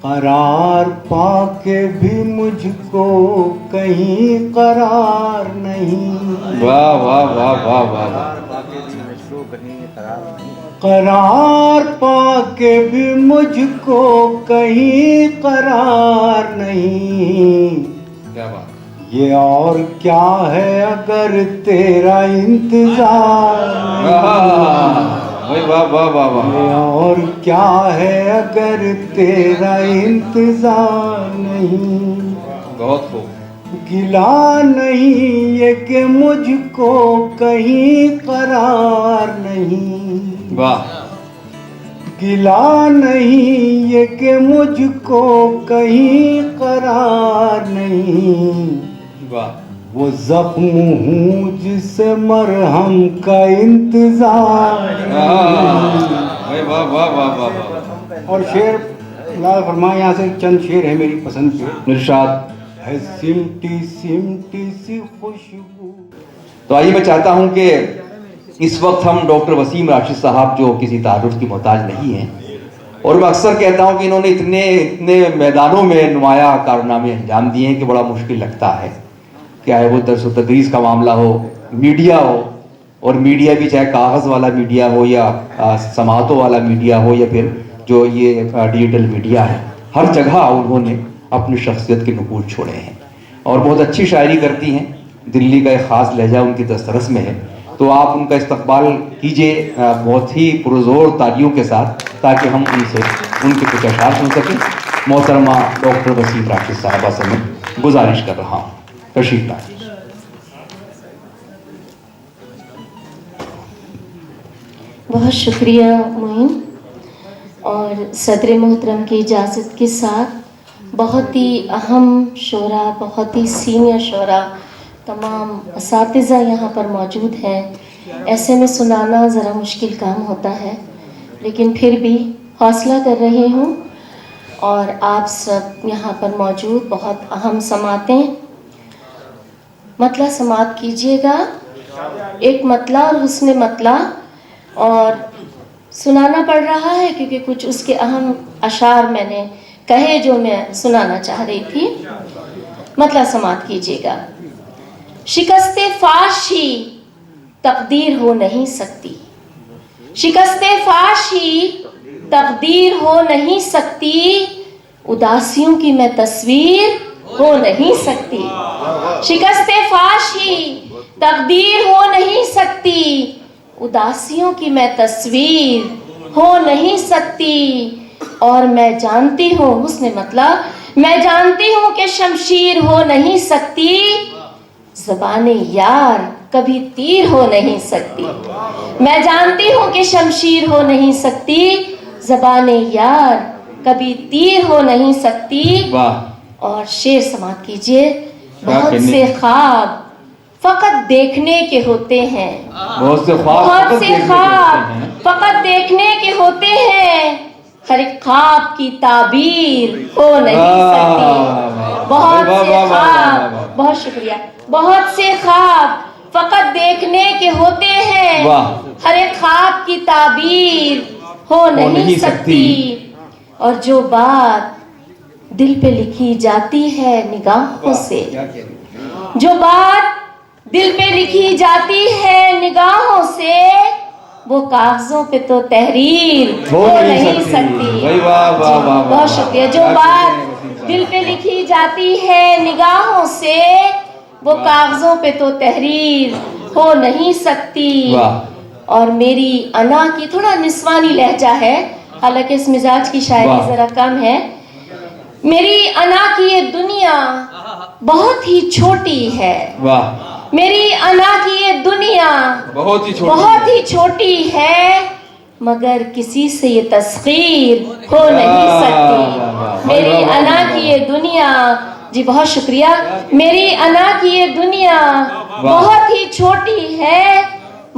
करार पाके भी मुझको कहीं करार नहीं। वाह वाह वाह वाह वाह वाह। करार पाके भी मुझको कहीं करार नहीं। क्या बात। ये और क्या है अगर तेरा इंतजार भाई वाह वाह वाह वाह। ये और क्या है अगर तेरा इंतजार नहीं। बहुत खूब। गिला नहीं ये कि मुझको कहीं करार नहीं। वाह। गिला नहीं ये कि मुझको कहीं करार नहीं। वाह। वो जख्म हूँ जिसे मरहम का इंतजार भाई वाह वाह वाह वाह वाह। और शेर लाल फरमाए यहाँ से चंद शेर है मेरी पसंद के। इरशाद। है सिमटी सिमटी सी खुशबू। तो आइए मैं चाहता हूं कि इस वक्त हम डॉक्टर वसीम राशिद साहब जो किसी तारुफ की मोहताज नहीं हैं, और मैं अक्सर कहता हूं कि इन्होंने इतने इतने मैदानों में नुमाया कारनामे अंजाम दिए हैं कि बड़ा मुश्किल लगता है। क्या है वो दर्स व तदरीस का मामला हो, मीडिया हो, और मीडिया भी चाहे कागज़ वाला मीडिया हो या समातों वाला मीडिया हो या फिर जो ये डिजिटल मीडिया है, हर जगह उन्होंने अपनी शख्सियत के नकूश छोड़े हैं और बहुत अच्छी शायरी करती हैं। दिल्ली का एक ख़ास लहजा उनकी दस्तरस में है, तो आप उनका इस्तकबाल कीजिए बहुत ही पुरज़ोर तालियों के साथ, ताकि हम उनसे उनके कुछ अशार सुन सकें। मोहतरमा डॉक्टर वसीम राशिद साहबा से मैं गुजारिश कर रहा हूँ, तशरीफ लाएं। बहुत शुक्रिया मोइन, और सदर मोहतरम की इजाज़त के साथ बहुत ही अहम शोरा, बहुत ही सीनियर शोरा, तमाम असातिज़ा यहाँ पर मौजूद हैं। ऐसे में सुनाना ज़रा मुश्किल काम होता है, लेकिन फिर भी हौसला कर रही हूँ। और आप सब यहाँ पर मौजूद बहुत अहम समातें, मतला समात कीजिएगा, एक मतला और हुस्ने मतला, और सुनाना पड़ रहा है क्योंकि कुछ उसके अहम अशार मैंने कहे जो मैं सुनाना चाह रही थी। मतला समात कीजिएगा। शिकस्ते फाश ही तकदीर हो नहीं सकती, शिकस्ते फाश ही तकदीर हो नहीं सकती, उदासियों की मैं तस्वीर हो नहीं सकती। शिकस्ते फाश ही तकदीर हो नहीं सकती, उदासियों की मैं तस्वीर हो नहीं सकती। और मैं जानती हूँ, उसने मतलब मैं जानती हूँ कि शमशीर हो नहीं सकती, ज़बाने यार कभी तीर हो नहीं सकती। मैं जानती हूँ कि शमशीर हो नहीं सकती, ज़बाने यार कभी तीर हो नहीं सकती। और शेर समात कीजिए। बहुत से ख्वाब फकत देखने के होते हैं, बहुत से ख्वाब फकत देखने के होते हैं, हर एक ख्वाब की ताबीर हो नहीं सकती। बहुत से ख्वाब, बहुत शुक्रिया, बहुत से ख्वाब फकत देखने के होते हैं, हर एक ख्वाब की ताबीर हो नहीं सकती। और जो बात दिल पे लिखी जाती है निगाहों से, जो बात दिल पे लिखी जाती है निगाहों से, वो कागजों पे तो तहरीर हो नहीं सकती। बहुत शुक्रिया। जो बात दिल पे लिखी जाती है निगाहों से, वो कागजों पे तो तहरीर हो नहीं सकती। और मेरी अना की थोड़ा निस्वानी लहजा है, हालांकि इस मिजाज की शायरी जरा कम है। मेरी अना की ये दुनिया बहुत ही छोटी है, मेरी अना की ये दुनिया बहुत ही छोटी है, मगर किसी से ये तस्खीर हो नहीं सकती। मेरी अना की ये दुनिया, जी बहुत शुक्रिया, मेरी अना की ये दुनिया बहुत ही छोटी है,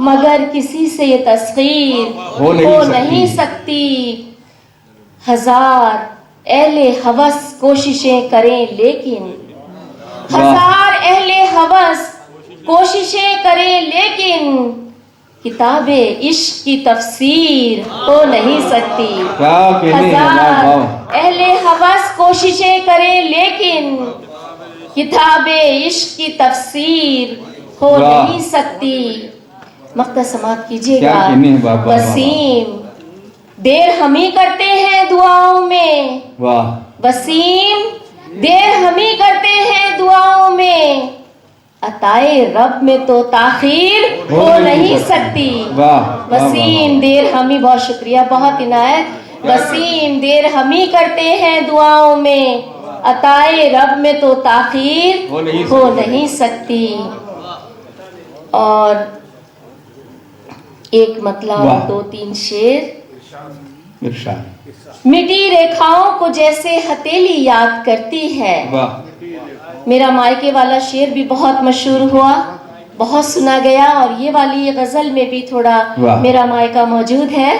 मगर किसी से ये तस्खीर हो नहीं सकती। हजार अहले हवस कोशिशें करें लेकिन, हजार अहले हवस कोशिशें करें लेकिन, किताबे इश्क की तफसीर हो नहीं सकती। अहले हवस कोशिशें करें लेकिन किताबे इश्क की तफसीर हो वाह। नहीं सकती। मख्ता समात कीजिएगा। क्या कहने हैं, वाह, वाह, वाह, वाह। वसीम देर हम ही करते हैं दुआओं में, वाह वसीम देर हम ही करते हैं दुआओं में, अताए रब में तो ताखीर हो नहीं सकती। वाह वसीम देर हम ही, बहुत शुक्रिया, बहुत इनायत। वसीम देर हम ही करते हैं दुआओं में, अताए रब में तो ताखीर हो नहीं सकती। और एक मतलब वाह। 2-3 शेर। इरशाद। मिटी रेखाओं को जैसे हथेली याद करती है। वाह मेरा मायके वाला शेर भी बहुत मशहूर हुआ, बहुत सुना गया, और ये वाली गजल में भी थोड़ा वाह। मेरा मायका मौजूद है।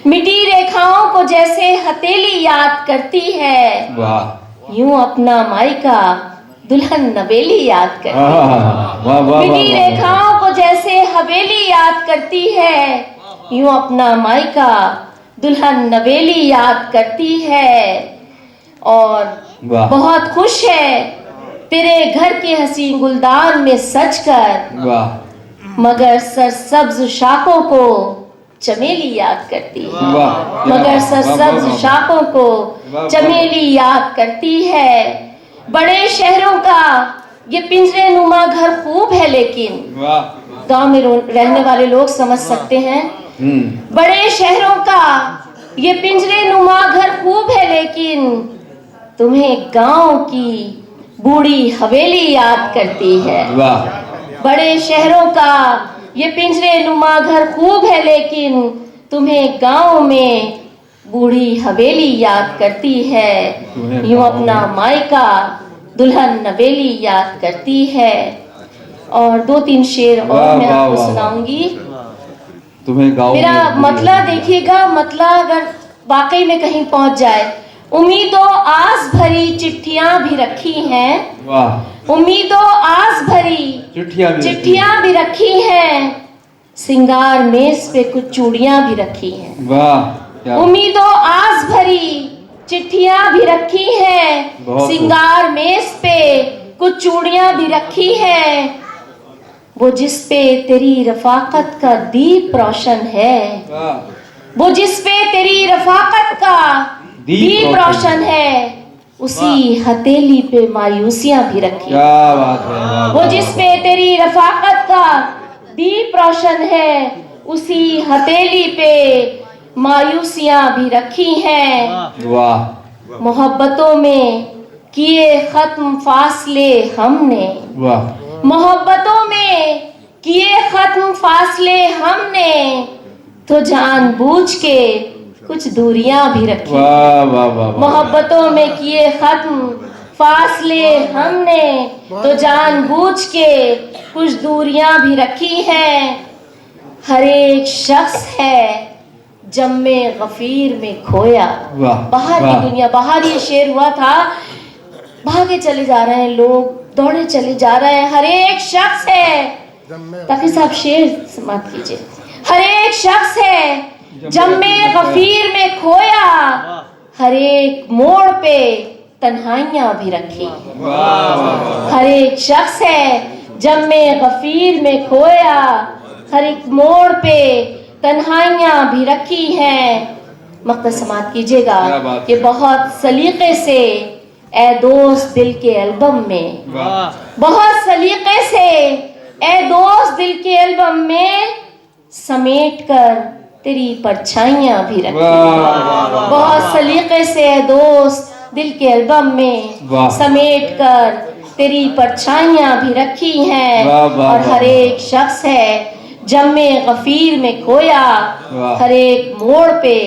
मिटी रेखाओं को जैसे हथेली याद करती है, वाह यूं अपना मायका दुल्हन नवेली याद करती है। वाह वाह वाह मिटी रेखाओं को जैसे हवेली याद करती है, यूं अपना मायका दुल्हन नवेली याद करती है। और वाह। बहुत खुश है तेरे घर के हसीन गुलदान में सज कर, वाह मगर सरसब्ज शाखों को चमेली याद करती है। वाह मगर सरसब्ज शाखों को वाह। चमेली याद करती है। बड़े शहरों का ये पिंजरे नुमा घर खूब है, लेकिन वाह गांव में रहने वाले लोग समझ सकते हैं। बड़े शहरों का ये पिंजरे नुमा घर खूब है, लेकिन तुम्हें गांव की बूढ़ी हवेली याद करती है। वाह बड़े शहरों का ये पिंजरे नुमा घर खूब है, लेकिन तुम्हें गांव में बूढ़ी हवेली याद करती है। यूं अपना मायका दुल्हन नवेली याद करती है। और 2-3 शेर और वाह, मैं वाह, आपको वाह, सुनाऊंगी। तुम्हें गाँव मेरा में- मतला देखिएगा, मतला अगर वाकई में कहीं पहुंच जाए। उम्मीदों आस भरी चिट्ठियां भी रखी हैं, वाह उम्मीदों आस भरी चिट्ठियां भी रखी हैं, सिंगार मेज पे कुछ चूड़ियां भी रखी हैं। वाह क्या उम्मीदों आस भरी चिट्ठियां भी रखी हैं, बहुत सिंगार मेज पे कुछ चूड़ियां भी रखी हैं, वो जिस पे तेरी रफाकत का दीप रोशन है, वाह वो जिस पे तेरी रफाकत का दीप रोशन है, उसी हथेली पे मायूसियां भी रखी। क्या बात है वाह, वो वाह, जिस वाह। पे तेरी रफाकत का दीप रोशन है, उसी हथेली पे मायूसियां भी रखी हैं। वाह मोहब्बतों में किए खत्म फासले हमने, वाह मोहब्बतों में किए खत्म फासले हमने, तो जानबूझ के कुछ दूरियां भी रखी। वाह वाह वाह मोहब्बतों में किए खत्म फासले हमने, तो जानबूझ के कुछ दूरियां भी रखी हैं। हर एक शख्स है जम्मे गफीर में खोया। वाह, बाहर वाह। की दुनिया, बाहर ये शेर हुआ था, भागे चले जा रहे हैं लोग, दौड़े चले जा रहे हैं। हर एक शख्स है, ताकि साहब शेर समाप्त कीजिए। हर एक शख्स है जम्मे गफीर में खोया, हर एक मोड़ पे तन्हाइयां भी रखी। हर एक शख्स है जम्मे गफीर में खोया, हर एक मोड़ पे तन्हाइयां भी रखी हैं। मक़्ता समात कीजिएगा। क्या बात ये बहुत सलीके से ए दोस्त दिल के एल्बम में, बहुत सलीके से ए दोस्त दिल के एल्बम में समेट कर तेरी परछाइयां भी रखी। बहुत सलीके से ए दोस्त दिल के एल्बम में वाह। समेट कर तेरी परछाइयां भी रखी हैं। वाह, वाह, और वाह। हर एक शख्स है जम्मे गफीर में खोया, वाह। हर एक मोड़ पे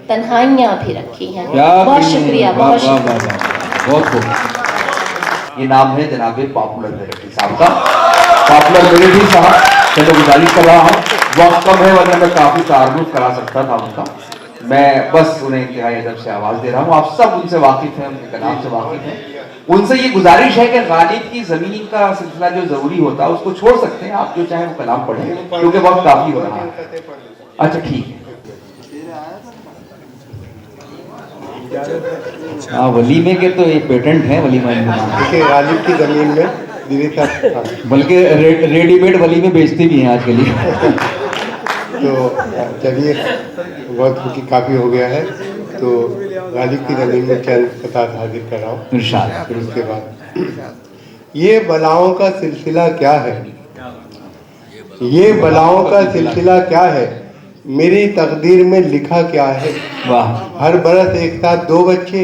तन्हाइयां भी रखी हैं। क्या बहुत कहने हैं, शुक्रिया, वाह, बहुत वाह, शुक्रिया। वाह, वाह। बहुत खूब। ये नाम है जनाब पॉपुलर मिलिट्री साहब का। पॉपुलर मिलिट्री साहब से तो गुजारिश कर रहा हूँ, वक्त कम है वरना मैं काफी तारुफ करा सकता था उनका। मैं बस उन्हें इंतहाई अदब से आवाज दे रहा हूँ। आप सब उनसे वाकिफ हैं, उनके कलाम से वाकिफ हैं। उनसे ये गुजारिश है कि गालिब की जमीन का सिलसिला जो जरूरी होता है उसको छोड़ सकते हैं, आप जो चाहें वो कलाम पढ़ें, क्योंकि वक्त काफी हो रहा है। अच्छा ठीक है। हाँ, वलीमे के तो ये पेटेंट है, वलीमा इंतजाम। देखिए गालिब की ज़मीन में दीदी साहब, हाँ, बल्कि रेडीमेड वलीमे बेचते भी हैं आज के लिए। तो चलिए बहुत की काफ़ी हो गया है, तो गालिब की ज़मीन में चंद कतार हाजिर कर रहा हूँ। इरशाद। फिर उसके बाद ये बलाओं का सिलसिला क्या है, ये बलाओं का सिलसिला क्या है, मेरी तकदीर में लिखा क्या है। वाह हर बरस एक साथ 2 बच्चे,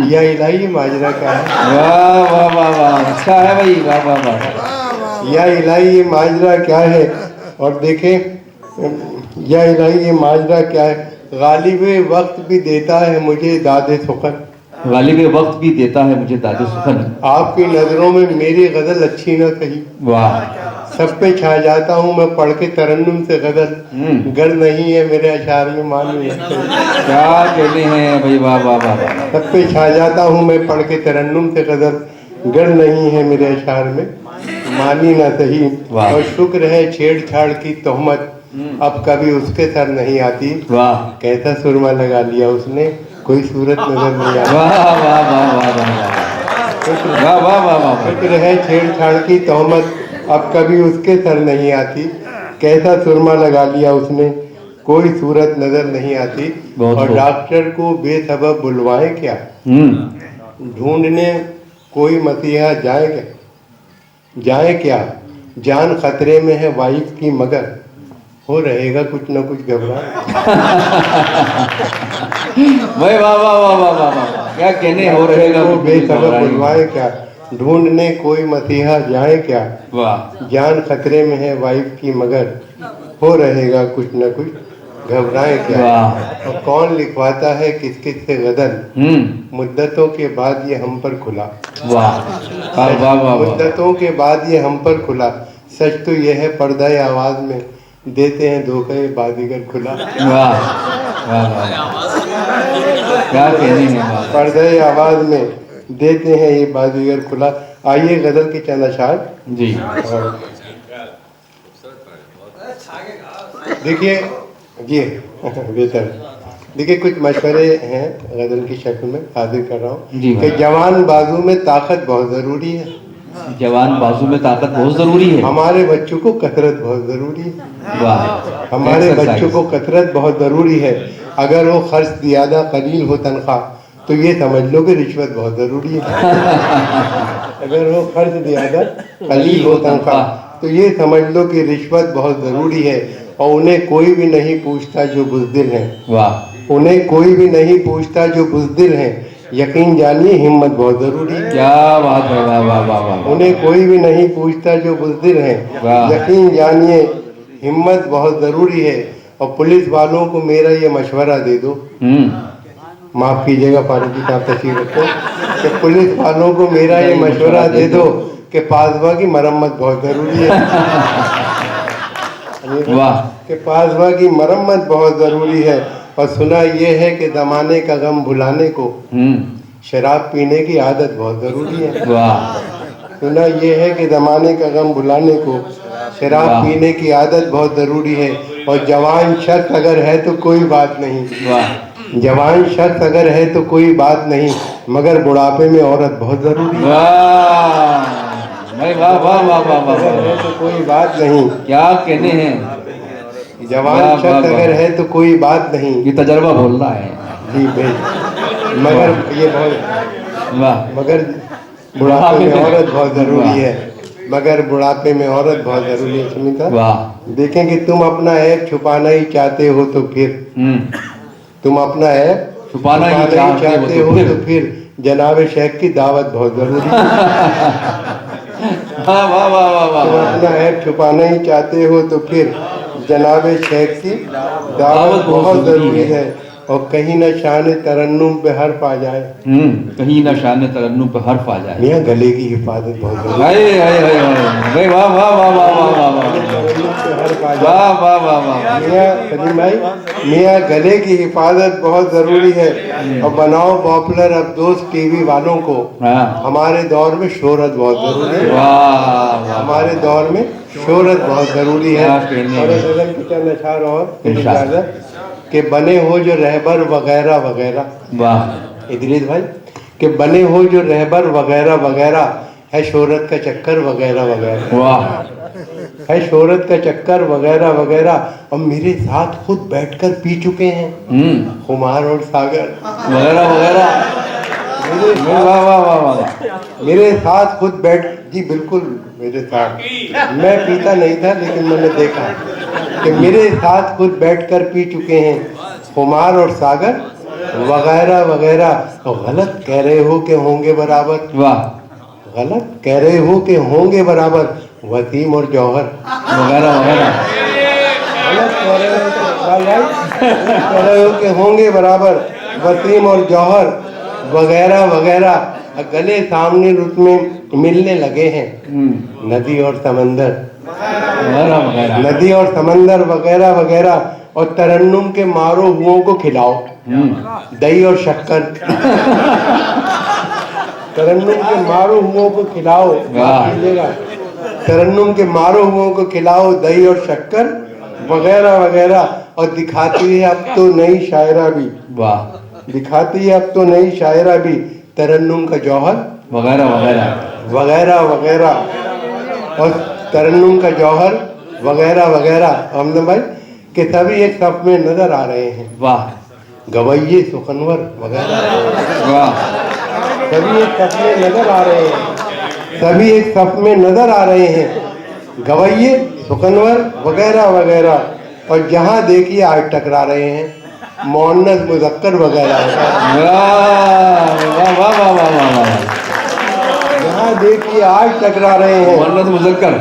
या इलाही माजरा क्या है। वाह वाह वाह वाह, अच्छा है भाई, वाह वाह वाह। या इलाही ये माजरा क्या है। और देखें, या इलाही ये माजरा क्या है, गालिब वक्त भी देता है मुझे दादे सुखन, गालिब वक्त भी देता है मुझे दादे सुखन। आपकी नज़रों में मेरी गज़ल अच्छी न सही, वाह, सब पे छा जाता हूँ मैं पढ़ के तरन्नुम से गज़ल, गर नहीं है मेरे अशार में मानी है। क्या कहते हैं भाई, वाह वाह वाह वाह। सब पे छा जाता हूँ मैं पढ़ के तरन्नुम से गज़ल, गर नहीं है मेरे अशार में मानी ना सही। वाह। और शुक्र है छेड़छाड़ की तोहमत अब कभी उसके सर नहीं आती, वाह कैसा सुरमा लगा लिया उसने, कोई सूरत नजर नहीं आती। वाह वाह वाह वाह वाह वाह वाह वाह वाह। शुक्र है छेड़छाड़ की तोहमत अब कभी उसके सर नहीं आती, कैसा सुरमा लगा लिया उसने, कोई सूरत नजर नहीं आती। बहुत और खूब। डॉक्टर को बेसबब बुलवाएं क्या, ढूंढने कोई मसीहा जाए क्या, जाए क्या, जान खतरे में है वाइफ की मगर हो रहेगा कुछ न कुछ घबरा। भाई वाह वाह वाह वाह वाह वाह, क्या कहने, हो रहेगा को कुछ बेसबब घबराए। बुलवाएं क्या, ढूंढने कोई मसीहा जाए क्या, वाह जान खतरे में है वाइफ की मगर हो रहेगा कुछ न कुछ घबराए क्या। वाह। और कौन लिखवाता है किस किस से गजल, मुद्दतों के बाद ये हम पर खुला। वाह वाह वाह वाह। मुद्दतों के बाद ये हम पर खुला, सच तो यह है पर्दा आवाज में देते हैं धोखे बाजीगर खुला। वाह वाह वाह, क्या कहने हैं, वाह। पर्दा आवाज में देते हैं ये बाजीगर खुला। आइए गजल के चंद अशार। जी और देखिए जी बेहतर, देखिए कुछ मशवरे हैं गजल की शक्ल में हाजिर कर रहा हूँ जी कि जवान बाजू में ताकत बहुत ज़रूरी है, जवान बाजू में ताकत बहुत जरूरी है। हमारे बच्चों को कसरत बहुत ज़रूरी है, वाह, हमारे Exercise। बच्चों को कसरत बहुत ज़रूरी है। अगर वो खर्च ज़्यादा कलील हो तनख्वाह तो ये समझ लो कि रिश्वत बहुत ज़रूरी है। अगर वो खर्च ज़्यादा कलील हो तनख्वाह तो ये समझ लो कि रिश्वत बहुत ज़रूरी है। और उन्हें कोई भी नहीं पूछता जो बुज़दिल हैं, वाह, उन्हें कोई भी नहीं पूछता जो बुज़दिल हैं, यकीन जानिए हिम्मत बहुत ज़रूरी है। क्या बात है, वाह वाह वाह वाह। उन्हें कोई भी नहीं पूछता जो बुज़दिल हैं, वाह। यकीन जानिए हिम्मत बहुत ज़रूरी है। और पुलिस वालों को मेरा ये मशवरा दे दो, माफ़ कीजिएगा फारूकी साहब तशरीफ रखो, कि पुलिस वालों को मेरा ये मशवरा दे दो कि पासवा की मरम्मत बहुत ज़रूरी है। वाह, कि पासवा की मरम्मत बहुत ज़रूरी है। और सुना ये है कि ज़माने का गम भुलाने को शराब पीने की आदत बहुत ज़रूरी है। वाह, सुना ये है कि ज़माने का गम भुलाने को शराब वाह। पीने की आदत बहुत ज़रूरी है। और जवान शख्स अगर है तो कोई बात नहीं, वाह, जवान शख्स अगर है तो कोई बात नहीं, मगर बुढ़ापे में औरत बहुत ज़रूरी है। वाह भाई, वाह वाह वाह वाह वाह अगर है वाह, तो कोई बात नहीं, क्या कहने हैं। जवान वाह, शख्स वाह, वाह। अगर है तो कोई बात नहीं। ये तजर्बा बोल रहा है। जी बेश, मगर ये बहुत, वाह, मगर बुढ़ापे में औरत बहुत ज़रूरी है, मगर बुढ़ापे में औरत बहुत ज़रूरी है। सुनीता, वाह, देखें कि तुम अपना ऐप छुपाना ही चाहते हो तो फिर, तुम अपना ऐप छुपाना ही चाहते हो तो फिर जनाब शेख की दावत बहुत ज़रूरी है। वाह वाह वाह वाह तुम वाह, अपना ऐप छुपाना ही चाहते हो तो फिर जनाब शेख की दावत बहुत ज़रूरी है। और कहीं न शान तरन्नुम पे हर्फ आ जाए, कहीं ना शान तरन्नुम पे हर्फ आ जाए। मियाँ गले की हिफाजत बहुत ज़रूरी है। हाय हाय हाय हाय, भाई वाह वाह वाह वाह वाह वाह वाह, तरन्नुम पे हर्फ आ जाए। वाह वाह वाह वाह। मियाँ सलीम भाई, मियाँ गले की हिफाजत बहुत ज़रूरी है। और बनाओ पॉपुलर अब दोस्त टीवी वालों को, हाँ, हमारे दौर में शोहरत बहुत ज़रूरी है। वाह वाह, हमारे दौर में शोहरत बहुत ज़रूरी है। क्या कहने और हैं। गज़ल के चंद अशार और फिर इरशाद। इजाज़त कि बने हो जो रहबर वगैरह वगैरह, वाह, इदरीस भाई कि बने हो जो रहबर वगैरह वगैरह, है शोहरत का चक्कर वगैरह वगैरह, वाह, है शोहरत का चक्कर वगैरह वगैरह, और मेरे साथ खुद बैठकर पी चुके हैं खुमार और सागर वगैरह वगैरह। वाह वाह वाह वाह। मेरे साथ खुद बैठ, जी बिल्कुल मेरे साथ, मैं पीता नहीं था लेकिन मैंने देखा कि मेरे साथ खुद बैठकर पी चुके हैं खुमार और सागर वगैरह वगैरह। तो गलत कह रहे हो कि होंगे बराबर, वाह, गलत कह रहे हो कि होंगे बराबर वसीम और जौहर वगैरह वगैरह। गलत कह रहे हो इकबाल भाई, कह रहे हो कि होंगे बराबर वसीम और जौहर वगैरह वगैरह। गले सामने रुत में मिलने लगे हैं नदी और समंदर, वगैरह वगैरह। नदी और समंदर वगैरह वगैरह। और तरन्नुम के मारो हुओं को खिलाओ दही और शक्कर, तरन्नुम के मारो हुओं को खिलाओ, कीजिएगा, तरन्नुम के मारो हुओं को खिलाओ दही और शक्कर वगैरह वगैरह। और दिखाती है अब तो नई शायरा भी, वाह, दिखाती है अब तो नई शायरा भी तरन्नुम का जौहर वगैरह वगैरह। वगैरह वगैरह। और तरन्नुम का जौहर वगैरह वगैरह। हमने भाई कि सभी एक सफ में नजर आ रहे हैं, वाह, गवैये सुखनवर वगैरह, वाह, सभी एक सफ में नजर आ रहे हैं, सभी एक सफ में नजर आ रहे हैं गवैये सुखनवर वगैरह वगैरह। और जहाँ देखिए आज टकरा रहे हैं मुअन्नस मुज़क्कर वगैरह वगैरह, वाह वाह वाह वाह वाह वाह। जहाँ देखिए आज टकरा रहे हैं मुअन्नस मुज़क्कर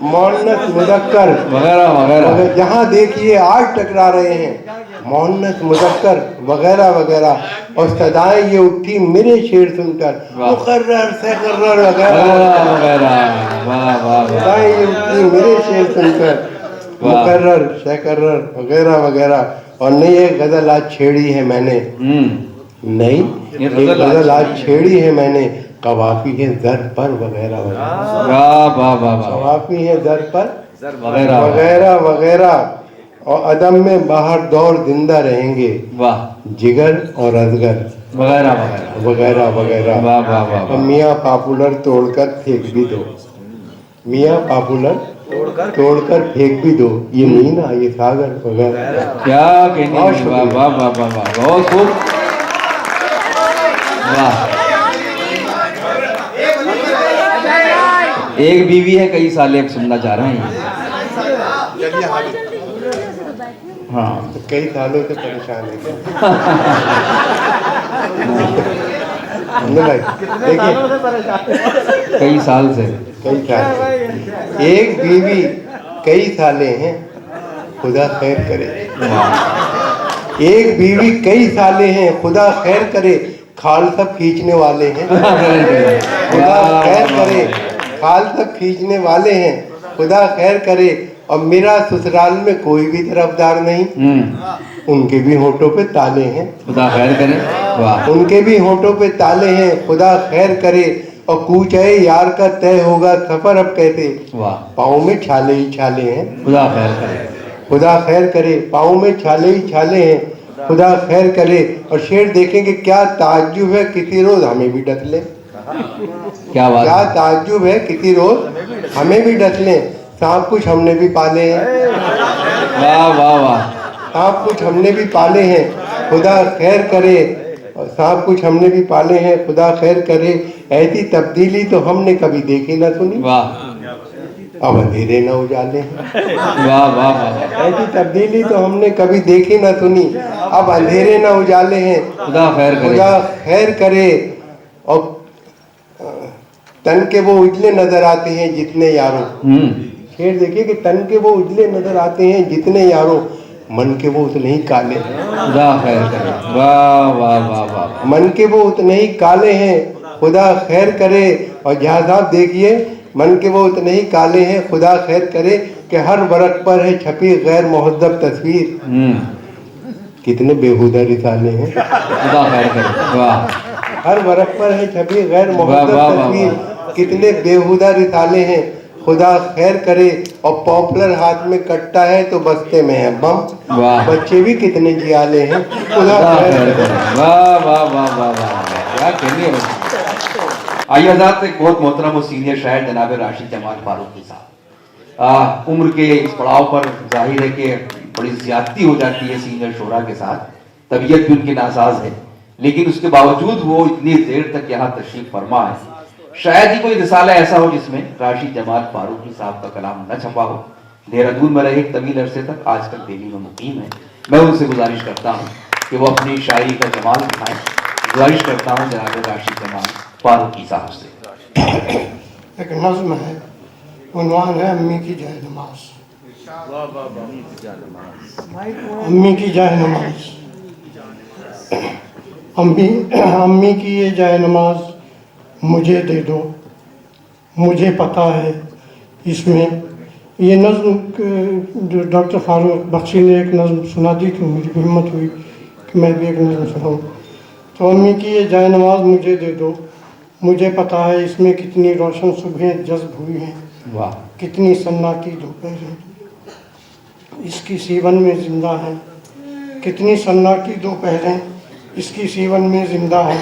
मुअन्नस मुज़क्कर वगैरह वगैरह। जहाँ देखिए आज टकरा रहे हैं मुअन्नस मुज़क्कर वगैरह वगैरह। और सदाएं ये उठी मेरे शेर सुनकर मुकर्रर सकर्रर वगैरह वगैरह वगैरह। वाह वाह वाह। सदाएं ये उठी मेरे शेर सुनकर मुकर्रर सकर्रर वगैरह वगैरह। और नहीं एक गजल आज छेड़ी है मैंने, नहीं एक गजल आज छेड़ी है मैंने, कवाफी है दर पर वगैरह वगैरह, वाह वाह वाह वाह। कवाफी है दर पर वगैरह वगैरह वगैरह। और अदम में बाहर दौर जिंदा रहेंगे वाह, जिगर और अजगर वगैरह वगैरह। वगैरह वगैरह। वाह वाह वाह और वाह। मियाँ पॉपुलर तोड़कर फेंक भी दो, मियाँ पॉपुलर तोड़कर फेंक भी दो, ये मीना ये सागर वगैरह। क्या कहने। वाह वाह वाह वाह वाह, बहुत खूब। वाह। एक बीवी है कई साल अब सुनना चाह रहे हैं। हाँ, तो कई सालों से परेशान है क्या हमने भाई? देखिए कई साल से। कई साल, एक बीवी कई साले हैं खुदा खैर करे, एक बीवी कई साले हैं खुदा खैर करे, खाल सब खींचने वाले हैं खुदा खैर करे, खाल सब खींचने वाले हैं खुदा खैर करे। और मेरा ससुराल में कोई भी तरफदार नहीं, उनके भी होठों पे ताले हैं खुदा खैर करे। वाह, उनके भी होठों पे ताले हैं खुदा खैर करे। और कूचे यार का तय होगा सफर अब कैसे, वाह, पाँव में छाले ही छाले हैं खुदा खैर करे। खुदा खैर करे, पाँव में छाले ही छाले हैं खुदा खैर करे। और शेर देखेंगे क्या ताज्जुब है किसी रोज हमें भी डस ले, क्या बात क्या है। ताज्जुब है किसी रोज हमें भी डस ले, सांप कुछ हमने भी पाले हैं, वाह वाह वाह। सांप कुछ हमने भी पाले हैं खुदा खैर करे। और सांप कुछ हमने भी पाले हैं खुदा खैर करे। ऐसी तब्दीली तो हमने कभी देखी ना सुनी, वाह अब अंधेरे न उजाले हैं। वाह वाह वाह। ऐसी तब्दीली तो हमने कभी देखी ना सुनी, अब अंधेरे न उजाले हैं खुदा खैर करे। खुदा खैर करे। और तन के वो उजले नजर आते हैं जितने यारों, शेर देखिए कि तन के वो उजले नजर आते हैं जितने यारों, मन के वो उतने ही काले हैं खुदा खैर करे। वाह वाह वाह वाह। मन के वो उतने ही काले हैं खुदा खैर करे। और जहाँ साहब देखिए मन के वो उतने ही काले हैं खुदा खैर करे कि हर वर्क पर है छपी गैर मुहद्दब तस्वीर, कितने बेहुदा रिसाले हैं खुदा खैर करे। वाह, हर वर्क पर है छपी गैर मुहद्दब वाह, वाह, तस्वीर, कितने बेहुदा रिसाले हैं खुदा खैर करे, और पॉपुलर हाथ में कट्टा है तो बस्ते में है बम। वाह। बच्चे भी कितने जियाले हैं, खुदा खैर करे। वाह वाह वाह वाह वाह, क्या कहने हैं। आइए हज़रात, एक बहुत मोहतरम और सीनियर शायर जनाब राशिद जमाल फारूकी साहब, उम्र के इस पड़ाव पर जाहिर है कि बड़ी ज्यादती हो जाती है सीनियर शोरा के साथ, तबीयत भी उनकी नासाज है, लेकिन उसके बावजूद वो इतनी देर तक यहाँ तशरीफ फरमा है। शायद ही कोई रिसाला ऐसा हो जिसमें राशिद जमाल फारूकी साहब का कलाम न छपा हो। देहरादून में रहे एक तवील अरसे तक, आजकल दिल्ली में मुकीम है। मैं उनसे गुजारिश करता हूँ कि वो अपनी शायरी का जमाल दिखाएं। गुजारिश करता हूँ जनाब राशिद जमाल फारूकी साहब से। एक नज्म है, उन्वान है अम्मी की जाए नमाज। अम्मी की जाए नमाज, अम्मी की ये जाए नमाज मुझे दे दो, मुझे पता है इसमें। ये नज्म जो डॉक्टर फारूक बख्शी ने एक नज्म सुना दी तो मुझे हिम्मत हुई कि मैं भी एक नज्म सुनाऊँ। तो अम्मी की ये जाए नमाज मुझे दे दो, मुझे पता है इसमें कितनी रोशन सुबहें जज्ब हुई हैं, वाह। कितनी सन्नाटी दोपहरें इसकी सीवन में जिंदा है, कितनी सन्नाटी दोपहरें इसकी सीवन में जिंदा है।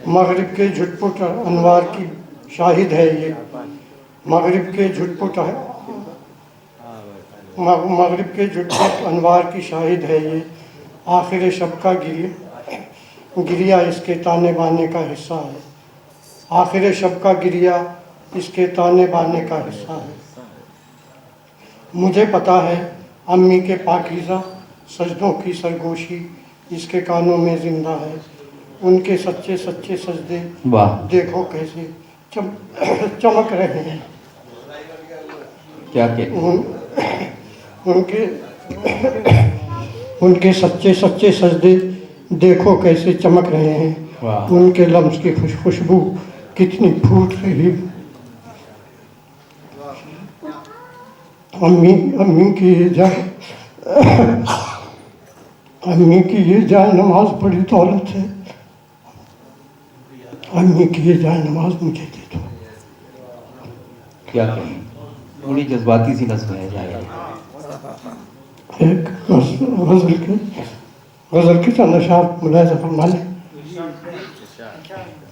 मगरिब के झुटपुट अनवार की शाहिद है ये, मगरिब के झुटपुट अनवार की शाहिद है ये। आखिर शब का गिरिया इसके ताने बाने का हिस्सा है, आखिर शब का गिरिया इसके ताने बाने का हिस्सा है। मुझे पता है अम्मी के पाकीज़ा सजदों की सरगोशी इसके कानों में जिंदा है। उनके सच्चे सच्चे सजदे देखो कैसे चमक रहे हैं। क्या कहते उनके सच्चे सच्चे सजदे देखो कैसे चमक रहे हैं। उनके लम्स की खुशबू कितनी फूट रही। अम्मी की ये जाए नमाज बड़ी दौलत है। अम्मी की ये जाए नमाज मुझे दे दो। क्या कहें, बड़ी जज्बाती सी नस्ल है जाए। एक गजल के चंद अशार मुलाहिजा फरमा लें।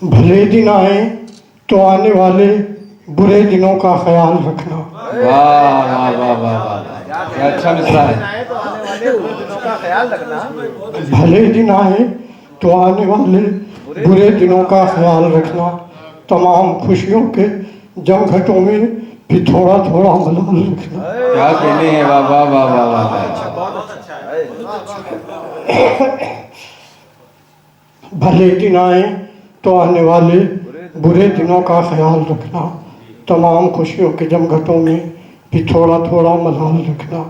भले दिन आए तो आने वाले बुरे दिनों का ख्याल रखना। वाह वाह वाह वाह वाह, क्या अच्छा मिसरा है। भले दिन आए तो आने वाले बुरे दिनों का ख्याल रखना। तमाम खुशियों के जमघटों में भी थोड़ा थोड़ा मलाल रखना। क्या कहने हैं, वाह वाह वाह वाह वाह। भले दिन आए तो आने वाले बुरे दिनों का ख्याल रखना। तमाम खुशियों के जमघटों में भी थोड़ा थोड़ा मलाल रखना।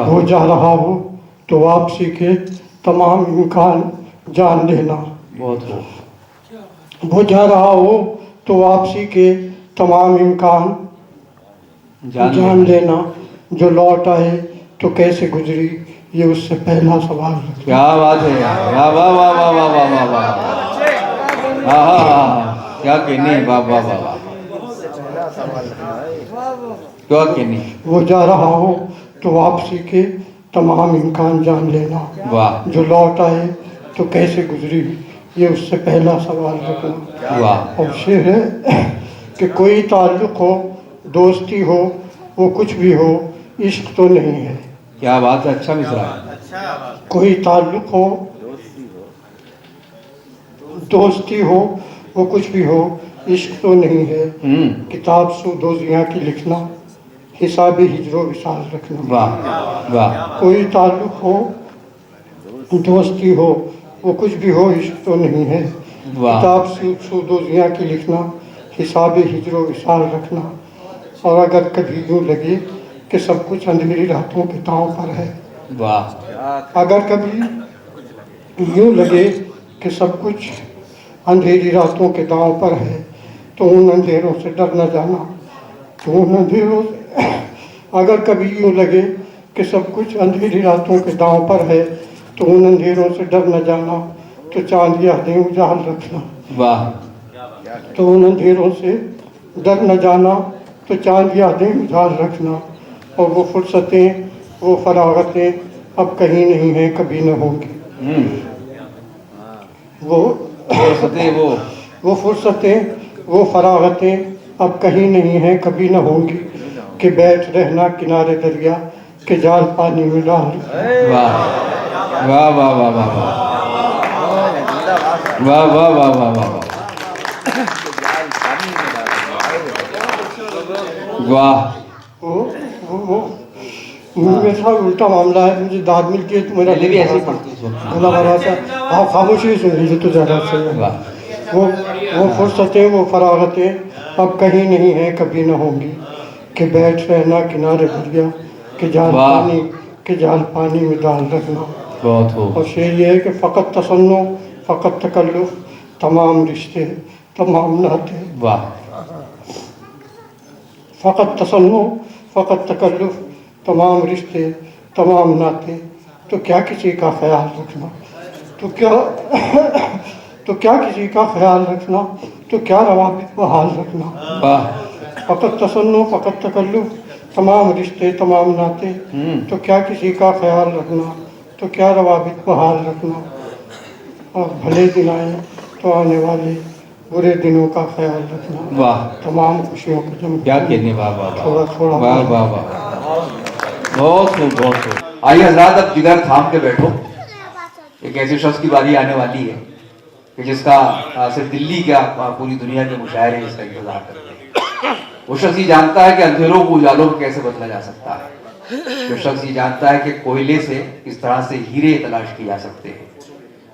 हो जा रहा हो तो वापसी के तमाम इम्कान जान लेना। बहुत हो जा रहा हो तो वापसी के तमाम इम्कान जान लेना। जो लौट आए तो कैसे गुजरी ये उससे पहला सवाल। क्या बात है, वाह वाह वाह वाह वाह वाह वाह वाह, क्या कहने, वाह वाह वाह वाह, क्या कहने। वो जा रहा हो तो वापसी के तमाम इम्कान जान लेना। वाह। जो लौट आए तो कैसे गुजरी ये उससे पहला सवाल रखना। वाह। और शेर है कि कोई ताल्लुक हो, दोस्ती हो, वो कुछ भी हो, इश्क तो नहीं है। क्या बात है, अच्छा मिसरा है। कोई ताल्लुक हो, दोस्ती हो, वो कुछ भी हो, इश्क तो नहीं है। किताब सूदोजियाँ की लिखना, हिसाब हिजरो विसाल रखना। वाह वाह। कोई ताल्लुक हो, दोस्ती हो, वो कुछ भी हो, इश्क तो नहीं है। किताब सूदोजियाँ की लिखना, हिसाब हिजरो विसाल रखना। और अगर कभी यूँ लगे कि सब कुछ अंधेरी रातों के दांव पर है। वाह। अगर कभी यूँ लगे कि सब कुछ अंधेरी रातों के दांव पर है तो उन अंधेरों से डर न जाना। तो उन अंधेरों अगर कभी यूँ लगे कि सब कुछ अंधेरी रातों के दांव पर है तो उन अंधेरों से डर न जाना। तो चांद यादें उजाल रखना। वाह। तो उन अंधेरों से डर न जाना, तो चांद यादें उजाड़ रखना, और वो फुर्सतें वो फरागतें अब कहीं नहीं हैं, कभी न होंगी। वो फुर्सतें वो फरागतें अब कहीं नहीं हैं, कभी न होंगी, कि बैठ रहना किनारे दरिया, के जाल पानी में डाल। वाह वाह वाह वाह वाह वाह वाह वाह वाह वाह वाह। मेरे साथ उल्टा मामला है, मुझे दाद मिलती है तो मेरा भी ऐसे ही पढ़ती है। गला भरा था। आप खामोशी सुन लीजिए तो ज़्यादा सही है। वो फुर्सतें वो फरागतें अब कहीं नहीं हैं, कभी न होंगी, कि बैठ रहना किनारे दरिया, के जाल पानी में डाल रखना। बहुत हो। और शेर ये है कि फ़कत तसन्नो फ़कत तकल्लुफ़ तमाम रिश्ते तमाम नाते। वाह। फ़कत तसन्नो फ़कत तकल्लुफ़ तमाम रिश्ते तमाम नाते, तो क्या किसी का ख्याल रखना, तो क्या किसी का ख्याल रखना, तो क्या रवाबित बहाल रखना। फ़कत तसन्नो फ़कत तकल्लुफ़ तमाम रिश्ते तमाम नाते, तो क्या किसी का ख्याल रखना, तो क्या रवाबित बहाल रखना। और भले दिन आए तो आने वाले बुरे दिनों का ख्याल रखना। वाह। तमाम खुशियों को जम क्या कहने। वाह वाह थोड़ा थोड़ा। वाह वाह वाह। बहुत खूब बहुत खूब। आइए हजरात, अब जिगर थाम के बैठो। एक ऐसे शख्स की बारी आने वाली है कि जिसका सिर्फ दिल्ली क्या पूरी दुनिया के मुशायरे इसका इंतजार करते हैं। वो शख्स ये जानता है कि अंधेरों को उजालों में कैसे बदला जा सकता है। वो शख्स ये जानता है कि कोयले से किस तरह से हीरे तलाश किए जा सकते हैं।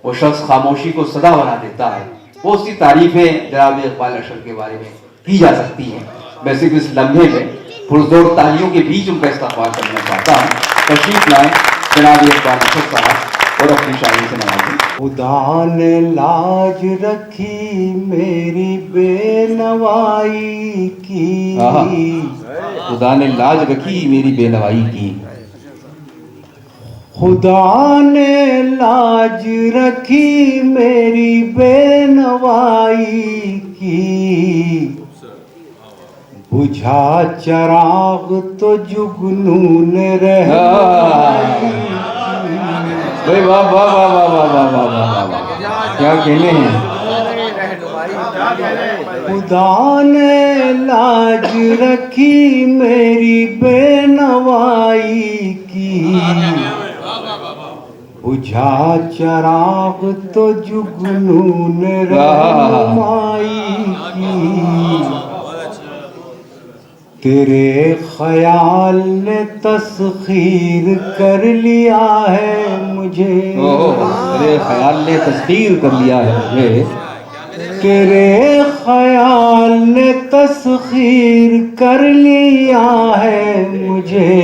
वो शख्स खामोशी को सदा बना देता है। वो उसकी तारीफें जनाब इकबाल अशर के बारे में की जा सकती हैं। मैं सिर्फ इस लम्हे में पुरजोर तालियों के बीच उनका इस्तकबाल करना चाहता हूँ। तशरीफ लाएं जनाब इकबाल अशर साहब और अपनी शायरी से नवाजें। खुदा ने लाज रखी मेरी बेनवाई की, खुदा ने लाज रखी मेरी बेनवाई की। खुदा ने लाज रखी मेरी बेनवाई की, बुझा चराग तो जुगनून रह। भाई वाह वाह वाह वाह वाह वाह वाह वाह वाह, क्या कहने हैं। खुदा ने लाज रखी मेरी बेनवाई की, बुझा चराग तो जुगनून रहनुमाई की। तेरे ख्याल ने तस्खीर कर लिया है मुझे, तेरे ख्याल ने तस्खीर कर लिया है मुझे। तेरे ख्याल ने तस्खीर कर लिया है मुझे,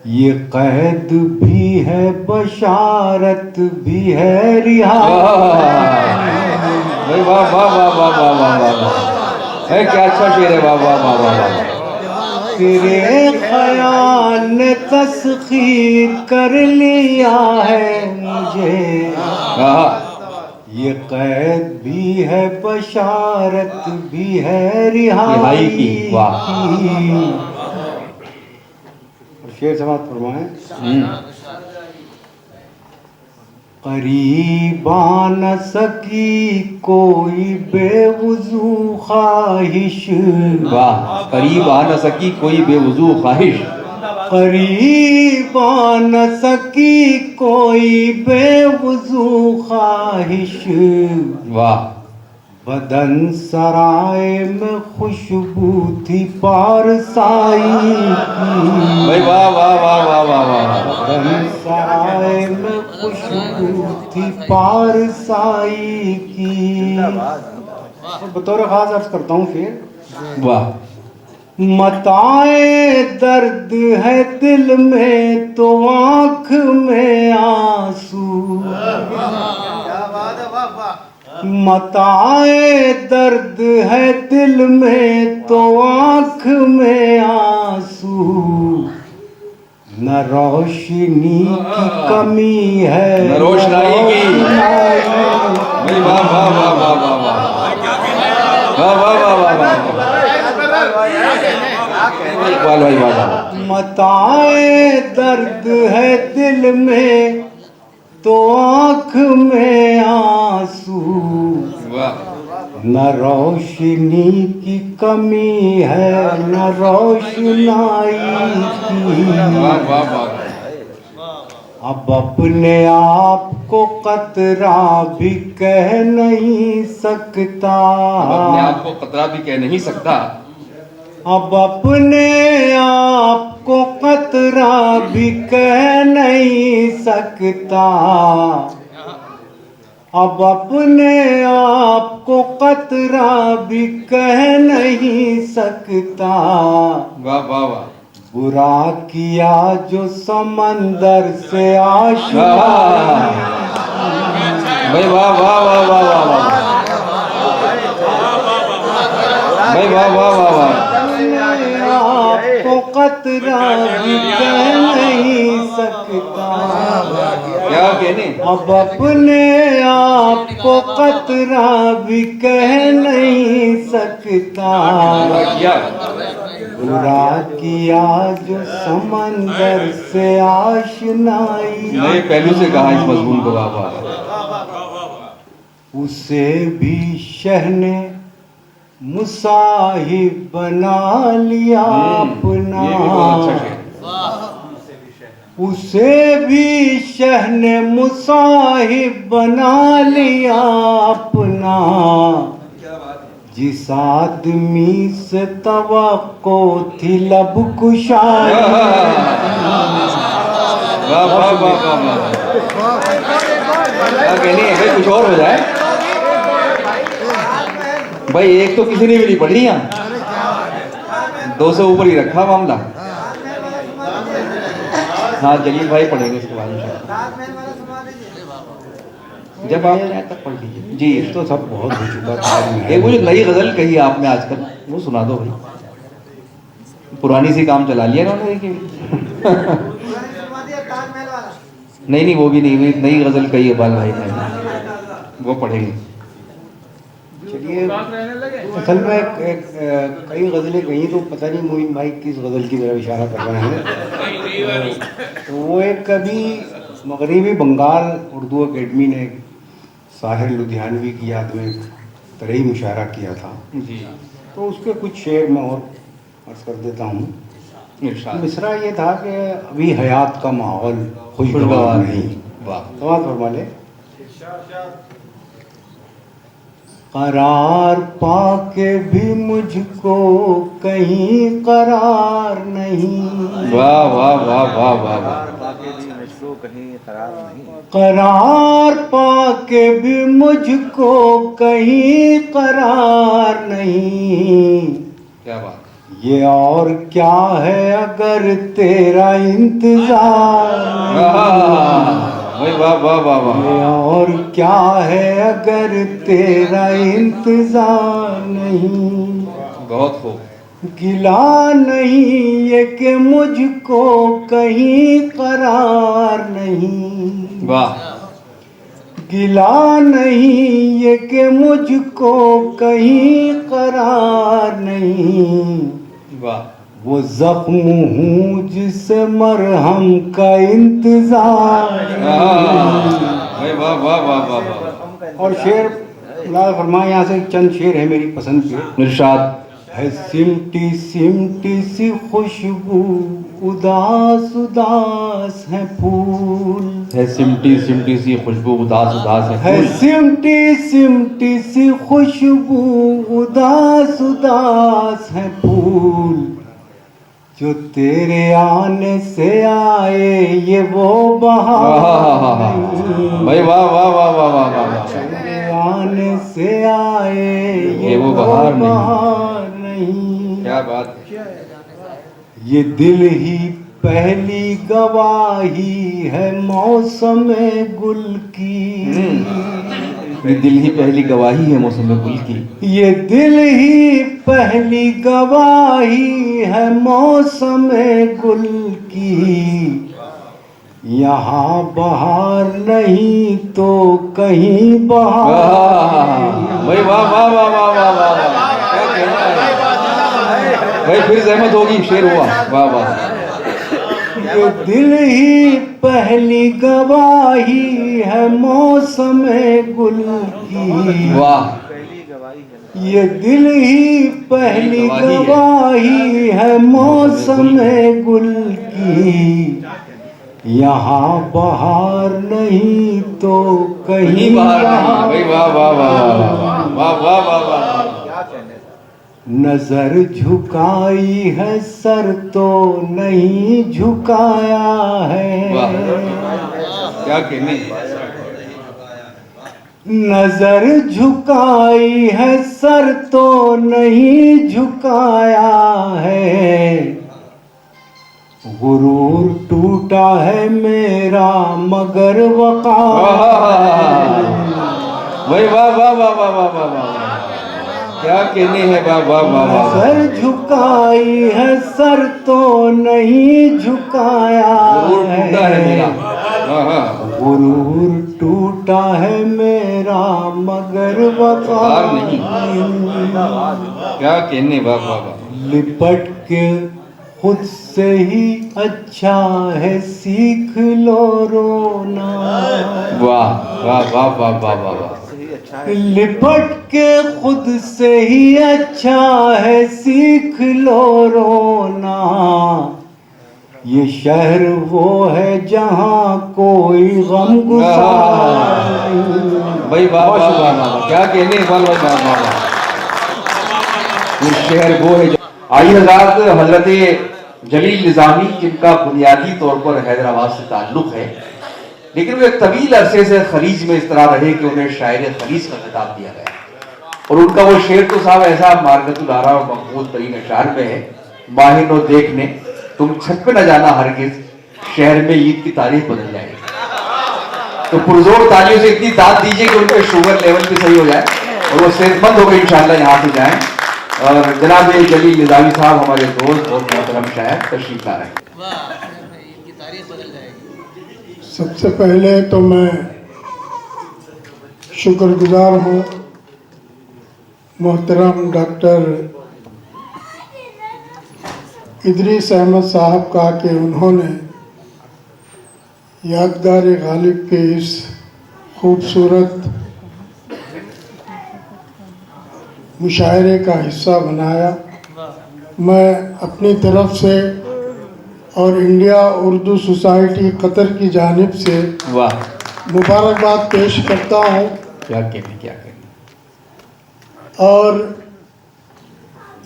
ये कैद भी है बशारत भी है रिहाई। भाई वाह वाह वाह वाह वाह वाह वाह वाह, क्या अच्छा शेर है। वाह वाह वाह वाह वाह। तेरे ख्याल ने तस्खीर कर लिया है मुझे, ये कैद भी है बशारत भी है रिहाई की। वाह। शेर समाप्त फरमाएं। करीबा न सकी कोई बेवुजू ख्वाहिश। वाह। करीब आ न सकी कोई बेवुजू ख्वाहिश। करीब आ न सकी कोई बेवुजू ख्वाहिश। वाह। बदन सराय में खुशबू थी पारसाई की। भाई वाह वाह वाह वाह वाह वाह। बदन सराय में खुशबू थी पारसाई की। बतौर खास अर्ज करता हूँ फिर। वाह। मताए दर्द है दिल में तो आँख में आंसू। मताए दर्द है दिल में तो आँख में आंसू। न रोशनी की कमी है न रोशनाई की। वाह वाह वाह वाह वाह वाह वाह वाह वाह वाह वाह। इकबाल भाई वाह वाह। मताए दर्द है दिल में तो आँख में आंसू, वाह न रोशनी की कमी है न रोशनाई की। वाह वाह वाह। अब अपने आप को कतरा भी कह नहीं सकता, अपने आप को खतरा भी कह नहीं सकता। अब अपने आप को कतरा भी कह नहीं सकता, अब अपने आप को कतरा भी कह नहीं सकता। वाह वाह वाह। बुरा किया जो समंदर से आशना, भाई वाह वाह वाह वाह वाह वाह भाई वाह वाह वाह वाह। आपको कतरा भी कह नहीं सकता, क्या कहने। अब अपने आप को कतरा भी कह नहीं सकता। क्या बुरा किया जो समंदर से आशनाई, नए पहलू से कहा इस मजमून को। वाह वाह। उसे भी शहने मुसाहिब बना लिया अपना, ये भी बहुत अच्छा शेर। उसे भी शहने मुसाहिब बना लिया अपना, जिस आदमी से तवक्को थी लब कुशाई। वाह वाह वाह वाह। क्या कहने है भाई, कुछ और हो जाए भाई। एक तो किसी ने भी नहीं पढ़ी यहाँ, 200 ऊपर ही रखा मामला। हाँ जलील भाई पढ़ेंगे इसके बाद जब आप जाए तक पढ़ लीजिए जी। तो सब बहुत हो चुका था। एक वो जो नई गजल कही आपने आजकल, वो सुना दो भाई। पुरानी सी काम चला लिया इन्होंने कि नहीं नहीं वो भी नहीं, नई गजल कही है बाल भाई ने, वो पढ़ेंगे। चलिए असल में कई गज़लें कही तो पता नहीं मोइन भाई किस गज़ल की तरफ इशारा कर रहे हैं। तो वो एक कभी मगरबी बंगाल उर्दू एकेडमी ने साहिर लुधियानवी की याद में तरही मुशायरा किया था जी। तो उसके कुछ शेर मैं और अर्ज कर देता हूँ। इरशाद। मिसरा ये था कि अभी हयात का माहौल खुशगवार खुशगवार नहीं। वाह। समाज फरमा ले। करार पाके भी मुझको कहीं करार नहीं, वाह वाह वाह वाह वाह वाह। करार पाके भी मुझको कहीं करार नहीं, क्या बात। ये और क्या है अगर तेरा इंतजार भाई वाह वाह वाह वाह। ये और क्या है अगर तेरा इंतजार नहीं, बहुत खूब। गिला नहीं ये कि मुझको कहीं करार नहीं, वाह। गिला नहीं ये कि मुझको कहीं करार नहीं, वाह। वो जख्म हूँ जिसे मरहम का इंतजार। भाई वाह वाह वाह वाह वाह। और शेर मुलाज़ फरमाए, यहाँ से चंद शेर है मेरी पसंद के। इरशाद। है सिमटी सिमटी सी खुशबू उदास उदास है फूल, है सिमटी सिमटी सी खुशबू उदास उदास है है सिमटी सिमटी सी खुशबू उदास उदास है फूल, जो तेरे आने से आए ये वो बहार नहीं। भाई वाह वाह वाह वाह वाह वाह। तेरे आने से आए ये वो बहार नहीं। क्या बात। ये दिल ही पहली गवाही है मौसम गुल की, ये दिल ही पहली गवाही है मौसम गुल की, ये दिल ही पहली गवाही है मौसम गुल की, यहाँ बहार नहीं तो कहीं बहार। भाई वाह वाह वाह वाह वाह वाह। क्या कहना है। भाई फिर जहमत होगी, शेर हुआ। वाह वाह। ये दिल ही पहली गवाही है मौसम गुल की, वाह। ये दिल ही पहली गवाही है मौसम गुल की, यहाँ बहार नहीं तो कहीं बाहर नहीं यहाँ भाई। वाह वाह वाह वाह वाह वाह वाह वाह। नजर झुकाई है सर तो नहीं झुकाया वाह है, क्या कहने। नजर झुकाई है सर तो नहीं झुकाया है, गुरूर टूटा है मेरा मगर वक़ार। भाई वाह वाह वाह वाह वाह वाह वाह, क्या कहने हैं। वाह वाह वाह वाह। सर झुकाई है सर तो नहीं झुकाया गुरूर टूटा है मेरा। हाँ हाँ। गुरूर टूटा है मेरा मगर वक़ार नहीं। क्या कहने। वाह वाह वाह। लिपट के खुद से ही अच्छा है सीख लो रोना, वाह वाह वाह वाह वाह वाह वाह। लिपट के खुद से ही अच्छा है सीख लो रोना, ये शहर वो है जहाँ कोई गम गुसार नहीं। भाई वाह वाह वाह वाह, क्या कहने। वाह वाह वाह वाह वाह। ये शहर वो है। आइए हज़रात, हज़रत जलील निज़ामी, जिनका बुनियादी तौर पर हैदराबाद से ताल्लुक़ है, लेकिन वो एक तवील अरसे से खलीज में इस तरह रहे कि उन्हें शायर खलीज का खिताब दिया गया। और उनका वो शेर तो साहब ऐसा मार्गतुल आरा और मकबूल तरीन अशार में है, माहिनो देखने तुम छत पे न जाना हरगिज, शहर में ईद की तारीख बदल जाएगी। तो पुरजोर तालियों से इतनी दाद दीजिए कि उनके शुगर लेवल भी सही हो जाए और वो सेहतमंद होकर इंशाल्लाह यहाँ से जाएं। और जनाब जलील निज़ामी साहब हमारे दोस्त और मोहतरम शायर तशरीफ ला रहे हैं। सबसे पहले तो मैं शुक्रगुजार हूँ मोहतरम डॉक्टर इदरीस अहमद साहब का कि उन्होंने यादगार गालिब के इस खूबसूरत मुशायरे का हिस्सा बनाया। मैं अपनी तरफ से और इंडिया उर्दू सोसाइटी कतर की जानिब से वाह, मुबारकबाद पेश करता हूँ। क्या कहने, क्या कहने। और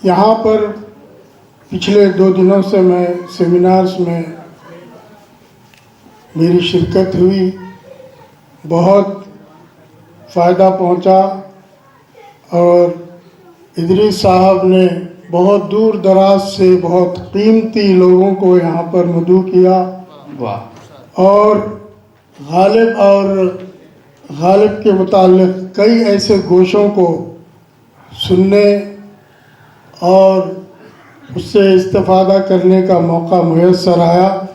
यहाँ पर पिछले 2 दिनों से मैं सेमिनार्स में मेरी शिरकत हुई, बहुत फ़ायदा पहुँचा। और इदरीस साहब ने बहुत दूर दराज से बहुत कीमती लोगों को यहाँ पर मदऊ किया। वाह। और गालिब के मुताल्लिक़ कई ऐसे गोशों को सुनने और उससे इस्तिफ़ादा करने का मौका मुयस्सर आया।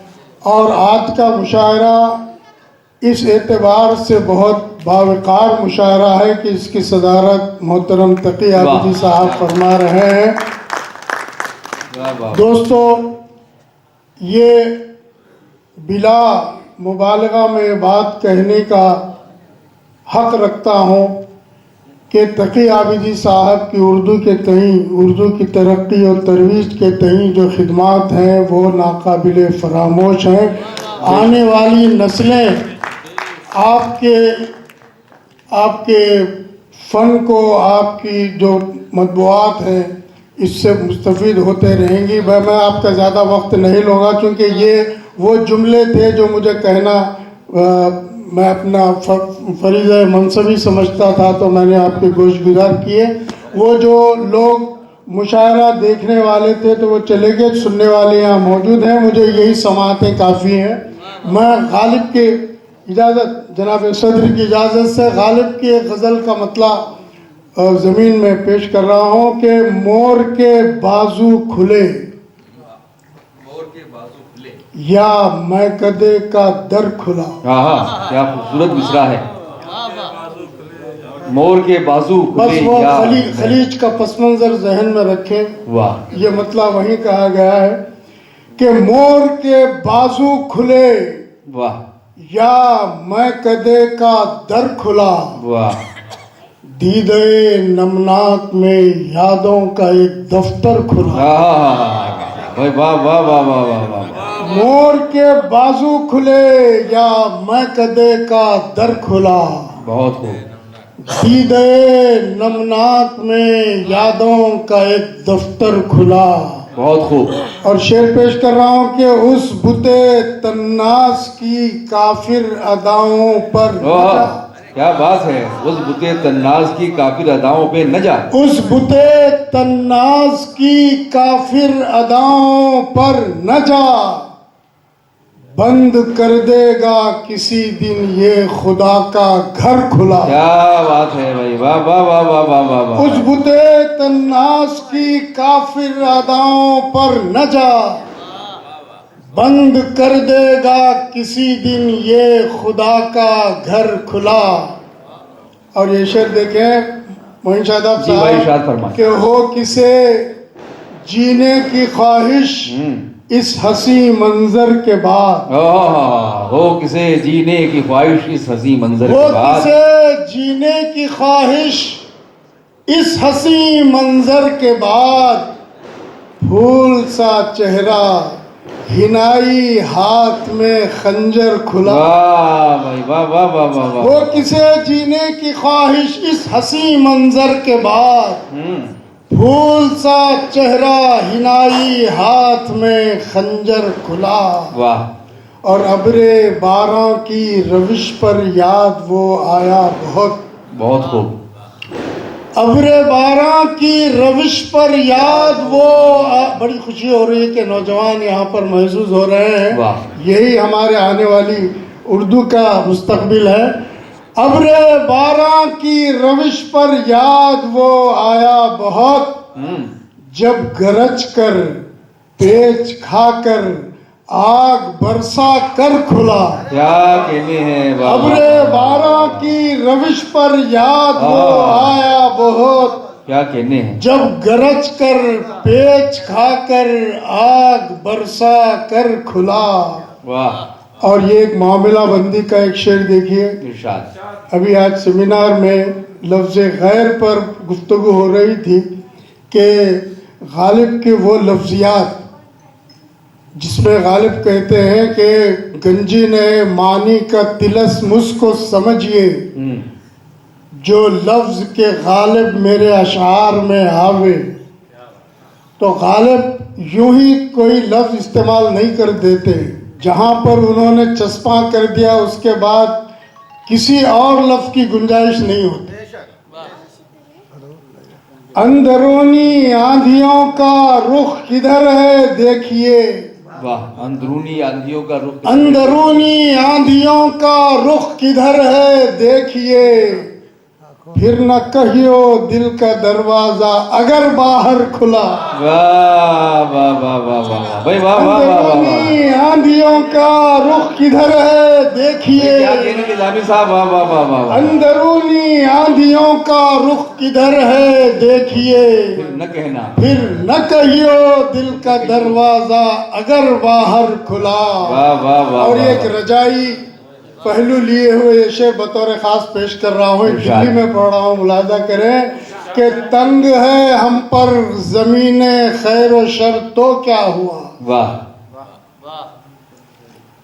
और आज का मुशायरा इस एतबार से बहुत बावकार मुशायरा है कि इसकी सदारत मोहतरम तकी आबिदी साहब फरमा रहे हैं। दोस्तों, ये बिला मुबालगा में बात कहने का हक़ रखता हूँ कि तकी आबिदी साहब की उर्दू के तईं, उर्दू की तरक्की और तरवीज के तईं जो खिदमात हैं वो नाकाबिले फरामोश हैं। आने वाली नस्लें आपके फ़न को, आपकी जो मतबूआत हैं, इससे मुस्तफ़ीद होते रहेंगी। मैं आपका ज़्यादा वक्त नहीं लूँगा क्योंकि ये वो जुमले थे जो मुझे कहना मैं अपना फरीज़ मनसबी समझता था, तो मैंने आपके गोशगुजार किए। वो जो लोग मुशायरा देखने वाले थे तो वो चले गए, सुनने वाले यहाँ मौजूद हैं। मुझे यही समाअतें काफ़ी हैं। मैं गालिब के इजाज़त, जनाब सदर की इजाज़त से गालिब की एक गज़ल का मतलब ज़मीन में पेश कर रहा हूँ कि मोर के बाजू खुले या मैं कदे का दर खुला। हाँ, क्या खूबसूरत मिसरा है। मोर के बाजू बस खुले वो या खलीज का पस मंजर जहन में रखें। वाह ये मतलब वहीं कहा गया है कि मोर के बाजू खुले वाह या मैं कदे का दर खुला, वाह दीदे नमनाक में यादों का एक दफ्तर खुला। भाई वाह वाह वाह वाह वाह वाह। मोर के बाजू खुले या मैं कदे का दर खुला, बहुत खूब। दीदे नमनाक में यादों का एक दफ्तर खुला। बहुत खूब। और शेर पेश कर रहा हूं कि उस बुते तन्नास की काफिर अदाओं पर वाह क्या बात है। उस बुते तन्नाज की काफिर अदाओं पे न जा, उस बुते तन्नास की काफिर अदाओं पर न जा, बंद कर देगा किसी दिन ये खुदा का घर खुला। क्या बात है भाई, वाह वाह वाह वाह वाह वाह वाह। उस बुते तन्नास की काफिर अदाओं पर न जा, बंद कर देगा किसी दिन ये खुदा का घर खुला। और ये शेर देखें मोइन शादाब जी भाई, इरशाद फरमाएं। कि हो किसे जीने की ख्वाहिश इस हंसी मंजर के बाद, हो किसे जीने की ख्वाहिश इस हंसी मंजर हो के बाद, किसे जीने की ख्वाहिश इस हंसी मंजर के बाद, फूल सा चेहरा हिनाई हाथ में खंजर खुला। वाह भाई वाह वाह वाह वाह वाह। वो किसे जीने की ख्वाहिश इस हंसी मंजर के बाद, फूल सा चेहरा हिनाई हाथ में खंजर खुला। वाह। और अब्रे बारां की रविश पर याद वो आया बहुत, बहुत खूब। अब्रे बारां की रविश पर याद वो बड़ी खुशी हो रही है कि नौजवान यहाँ पर महसूस हो रहे हैं। वाह। यही हमारे आने वाली उर्दू का मुस्तकबिल है। अब्रे बारां की रविश पर याद वो आया बहुत, जब गरज कर पेच खाकर आग बरसा कर खुला। क्या कहने हैं। वाह अब्रे बारां की रविश पर याद वो आया बहुत, क्या कहने हैं। जब गरज कर पेच खाकर आग बरसा कर खुला। वाह। और ये एक मामला बंदी का एक शेर देखिए। इरशाद। अभी आज सेमिनार में लफ्ज़ गैर पर गुफ्तगू हो रही थी कि गालिब के वो लफ्जियात जिसमें गालिब कहते हैं कि गंजी ने मानी का तिलस मुझको समझिए, जो लफ्ज़ के गालिब मेरे अशार में आवे। तो गालिब यूं ही कोई लफ्ज़ इस्तेमाल नहीं कर देते, जहाँ पर उन्होंने चस्पा कर दिया उसके बाद किसी और लफ्ज़ की गुंजाइश नहीं होती। अंदरूनी आंधियों का रुख किधर है देखिए, वाह। अंदरूनी आंधियों का रुख, अंदरूनी आंधियों का रुख किधर है देखिए, फिर न कहियो दिल का दरवाजा अगर बाहर खुला। वाह वाह वाह वाह वाह भाई, वाह वाह वाह वाह। अंदरूनी आंधियों का रुख किधर है देखिए, क्या कहने के जामिल साहब, वाह वाह वाह वाह। अंदरूनी आंधियों का रुख किधर है देखिए, फिर न कहना, फिर न कहियो दिल का दरवाजा अगर बाहर खुला। वाह वाह वाह। और एक रजाई पहलू लिए हुए ये शेर बतौर खास पेश कर रहा हूँ। दिल्ली में पढ़ रहा हूँ, मुलाजा करें कि तंग है हम पर ज़मीने खैर व शर तो क्या हुआ। वाह।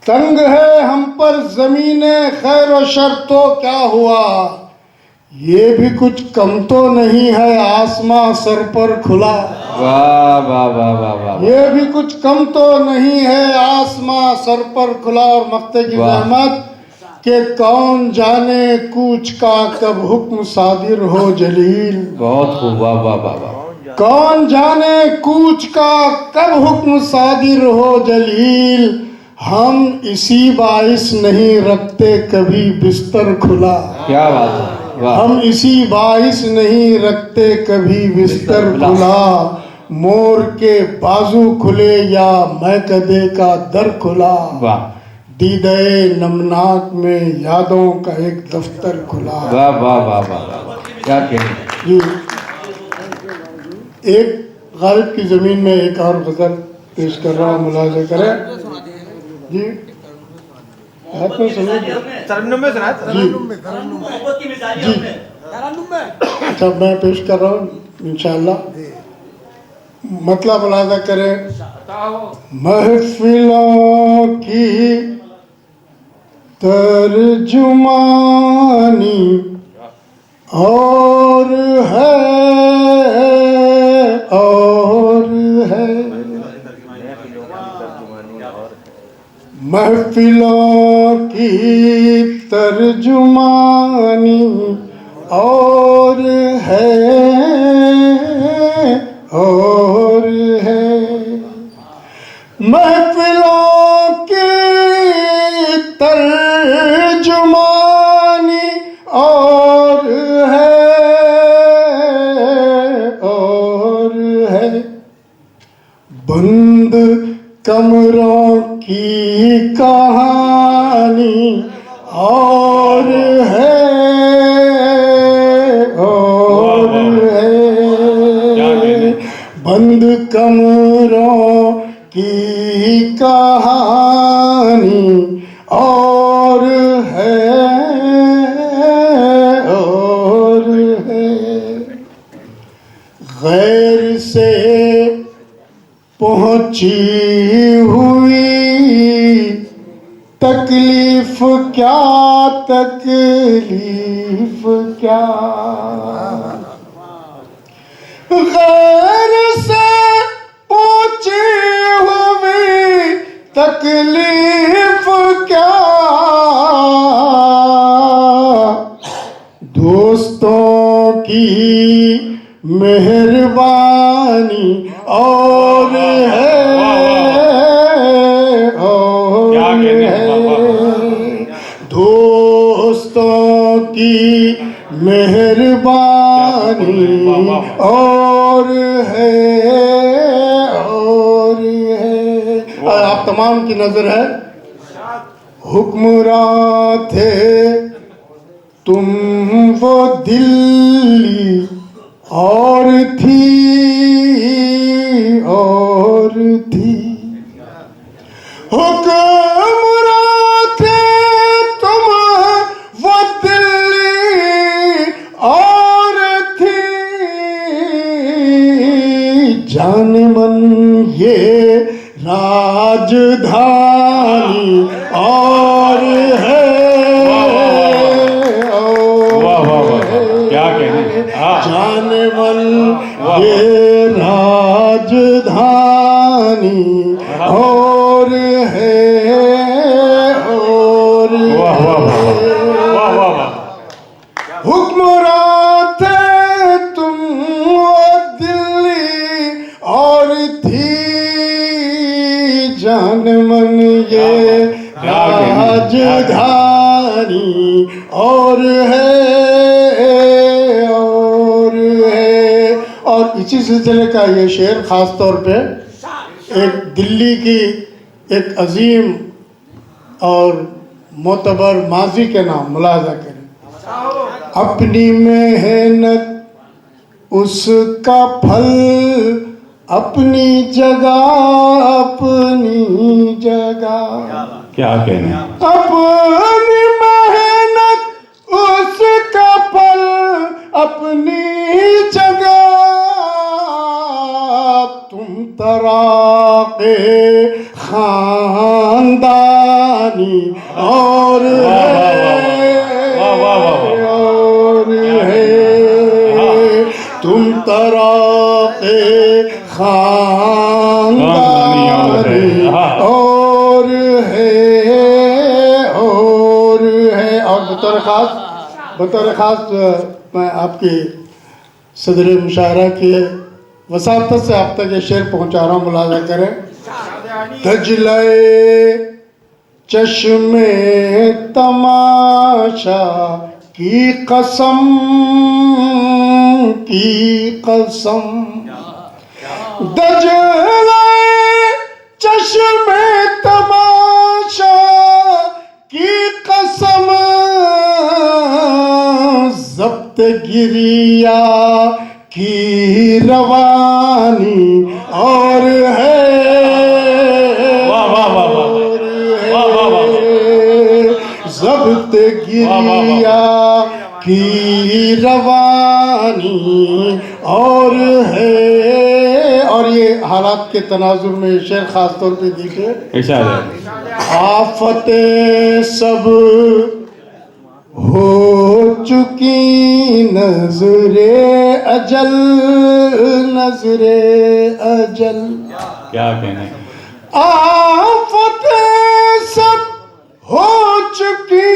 तंग है हम पर ज़मीने खैर व शर तो क्या हुआ, ये भी कुछ कम तो नहीं है आसमां सर पर खुला। वाह वाह वाह वाह वाह। ये भी कुछ कम तो नहीं है आसमां सर पर खुला। और मक्ते की रहमत कि कौन जाने कूच का कब हुक्म सादिर हो जलील। बहुत खूब, वाह वाह वाह वाह। कौन जाने कूच का कब हुक्म सादिर हो जलील, हम इसी बाइस नहीं रखते कभी बिस्तर खुला। क्या बात है, वाह। हम इसी बाइस नहीं रखते कभी बिस्तर खुला, मोर के बाजू खुले या मैं कदे का दर खुला। वाह। दीदे नमनाक में यादों का एक दफ्तर खुला। वाह वाह वाह वाह। क्या कहने। जी, एक गालिब की ज़मीन में एक और गज़ल पेश कर रहा हूँ, मुलाज़ा करें जी। हाथ में सुनिए जी। जी, अच्छा मैं पेश कर रहा हूँ इंशाअल्लाह, मतलब मुलाज़ा करें। महफिलों की तर्जुमानी और है, महफिलों की तर्जुमानी और है, महफिलों की तर्जुमानी और है, बंद कमरों की कहानी और है, बंद कमरों की कहानी और है, गैर से पहुंची हुई तकलीफ क्या, तकलीफ क्या, गैर से पहुंची हुई तकलीफ क्या, दोस्तों की मेहरबानी और है, दोस्तों की मेहरबानी और है, आप तमाम की नजर है। हुक्मरां थे तुम वो दिल्ली और थी, हुक्मरां थे तुम वो दिल्ली और थी, जान मन ये राजधानी और है, जान मन ये राजधानी और है, हुक्मरां थे तुम दिल्ली और थी, जान मन ये राजधानी और है, और इसी सिलसिले का ये शेर ख़ास तौर पे एक दिल्ली की एक अजीम और मोतबर माजी के नाम मुलाज़ा करें। अपनी मेहनत उसका फल अपनी जगह, अपनी जगह, क्या कहने। अपनी मेहनत उसका फल अपनी जगह, तुम तराके खानदानी और है, तुम तराके खानदानी और है, और बतौर ख़ास मैं आपकी सदर मुशायरा की वसातत से आप तक ये शेर पहुँचा रहा हूँ, मुलाज़ा करें। दजले चश्मे तमाशा की कसम, की कसम, दजले चश्मे तमाशा की कसम, ज़ब्त गिरिया की रवानी और है, वाह वाह वाह वाह वाह वाह वाह ज़ब्त गिरिया की रवानी और है। और ये हालात के तनाजुर में शेर खास तौर पे दिखे, इरशाद है। आफतें सब हो चुकी नजरे अजल, नजरे अजल। क्या कहने, आफतें सब हो चुकी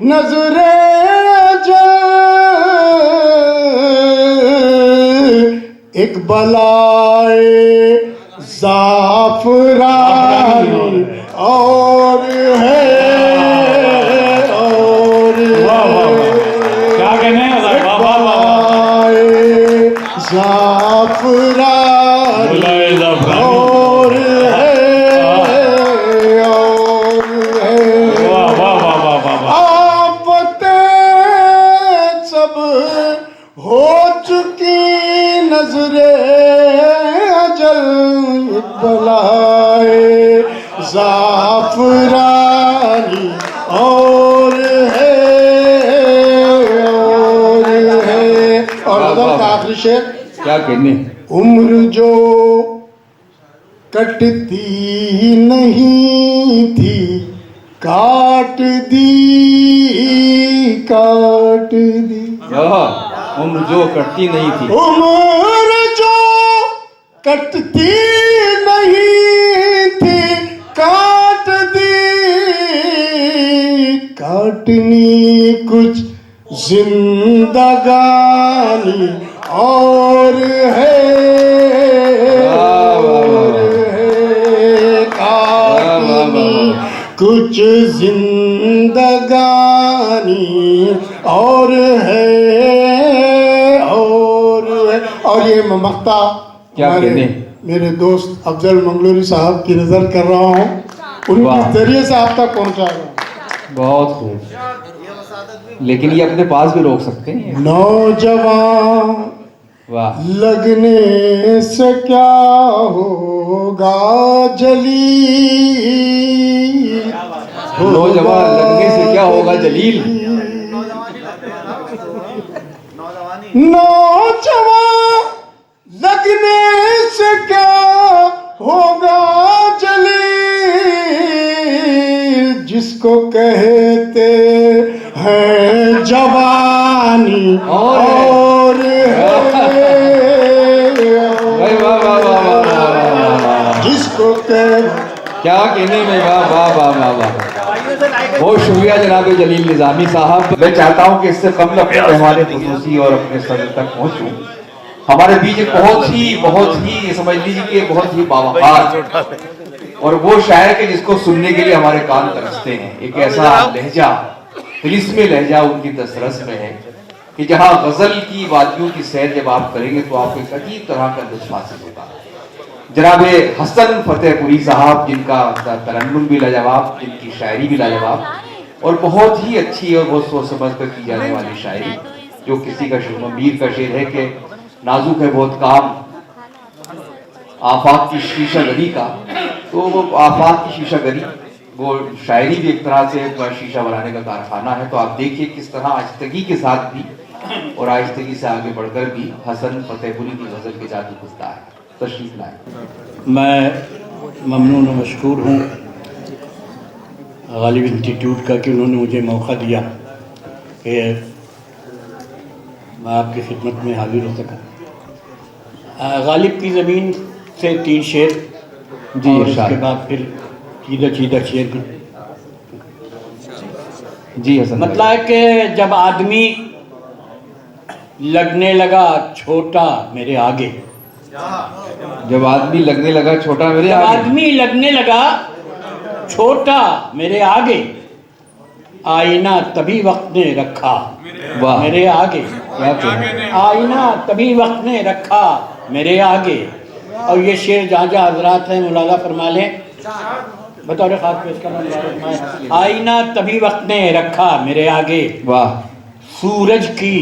नजरे अजल, एक बलाए ज़ाफ़रानी और है, और वाह वाह वाह, क्या कहने, वाह वाह वाह वाह, बलाए ज़ाफ़रानी बुलाए ज़ाफ़रानी। और है, और है। वाह वाह वाह वाह वाह वाह। आफतें सब हो चुकी नजरे अजल, बलाए ज़ाफ़रानी और है, और है। और गज़ल का आखिरी शेर, क्या कहने, उम्र जो कटती नहीं थी काट दी, काट दी। उम्र जो कटती नहीं थी, उम्र जो कटती नहीं थी काट दी, काटनी कुछ जिंदगानी और है, और है। काटनी कुछ जिंदगानी और है, और है। और ये ममता क्या कहने? मेरे दोस्त अफजल मंगलोरी साहब की नजर कर रहा हूँ, उनके वाह। जरिए से आप तक पहुँचा रहा हूँ। बहुत खूब। लेकिन ये अपने पास भी रोक सकते हैं। नौजवान वाह, लगने से क्या होगा जलील, नौजवान लगने से क्या होगा जलील। नौजवान लगने से क्या होगा जलील, जिसको कहते हैं जवानी और है, भाई वाह वाह वाह वाह वाह वाह। जिसको कह क्या कहने में, वाह वाह वाह वाह वाह। बहुत शुक्रिया जनाब जलील निज़ामी साहब। मैं चाहता हूं कि इससे कबल अपने मेहमान खुसूसी और अपने सदर तक पहुंचूं। हमारे बीच एक बहुत ही समझ लीजिए कि बहुत ही बावकार और वो शायर के जिसको सुनने के लिए हमारे कान तरसते हैं। एक ऐसा लहजा, तिलिस्मी लहजा उनकी दस्तरस में है कि जहां गजल की वादियों की सैर जब आप करेंगे तो आपको एक अजीब तरह का लुत्फ हासिल होगा। जनाब हसन फतेहपुरी साहब, जिनका तरन्नुम भी लाजवाब, जिनकी शायरी भी लाजवाब और बहुत ही अच्छी और बहुत सोच समझ कर की जाने वाली शायरी, जो किसी का मीर का शेर है कि नाजुक है बहुत काम आफाक की शीशा गरी का, तो वो आफाक की शीशा गरी, वो शायरी भी एक तरह से शीशा बनाने का कारखाना है। तो आप देखिए किस तरह आहिस्तगी के साथ भी और आहिस्तगी से आगे बढ़कर भी हसन फतेहपुरी की गजल के जादू घुसता है। तशरीफ लाए। मैं ममनून और मशकूर हूँ गालिब इंस्टीट्यूट का कि उन्होंने मुझे मौका दिया कि मैं आपकी खिदमत में हाजिर हो सका। गालिब की ज़मीन से 3 शेर जी, और इरशाद। उसके बाद फिर सीधा शेर भी। जी हसन, मतलब है कि जब आदमी लगने लगा छोटा मेरे आगे, जब आदमी लगने लगा छोटा मेरे जब आगे, आदमी लगने लगा छोटा मेरे आगे, आईना तभी वक्त ने रखा वाह, मेरे आगे, क्या कहने? आईना तभी वक्त ने रखा मेरे आगे। और ये शेर जहाँ जहाँ हजरात हैं मुलाजा फरमा लें, बतौर खास पे इसका नाम आईना तभी वक्त ने रखा मेरे आगे, वाह, सूरज की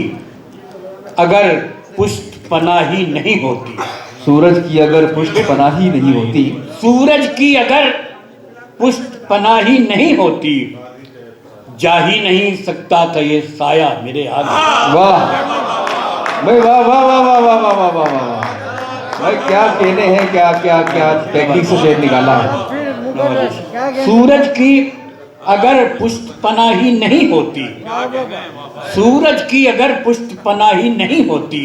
अगर पुष्ट पनाही नहीं होती, सूरज की अगर पुष्ट पनाही नहीं होती, सूरज की अगर पुष्ट पनाही नहीं होती, जा ही नहीं सकता था ये साया मेरे आगे। वाह भाई, वाह वाह वाह वाह वाह वाह वाह वाह वाह भाई, क्या कहने हैं, क्या क्या क्या टेक्निक से शेर निकाला है। सूरज की अगर पुष्ट पनाही नहीं होती, सूरज की अगर पुष्ट पनाही नहीं होती,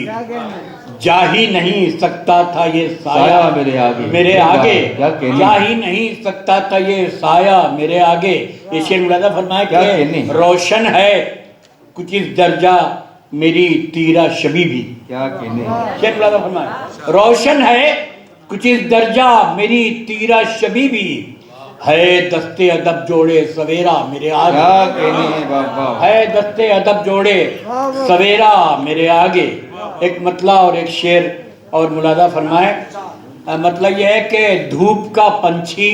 जा ही नहीं सकता था ये साया मेरे आगे, मेरे आगे, क्या कहने। जा ही नहीं सकता था ये साया मेरे आगे। ये शेर मुलादा फरमाया क्या कहने। कि रोशन है कुछ इस दर्जा मेरी तीरा शबी भी। क्या कहने। शेर मुलादा फरमाया रोशन है कुछ इस दर्जा मेरी तीरा शबी भी, है दस्ते अदब जोड़े सवेरा मेरे आगे। क्या कहने हैं बाबा। है दस्ते अदब जोड़े सवेरा मेरे आगे। एक मतला और एक शेर और मुलादा फरमाए। मतलब यह है कि धूप का पंछी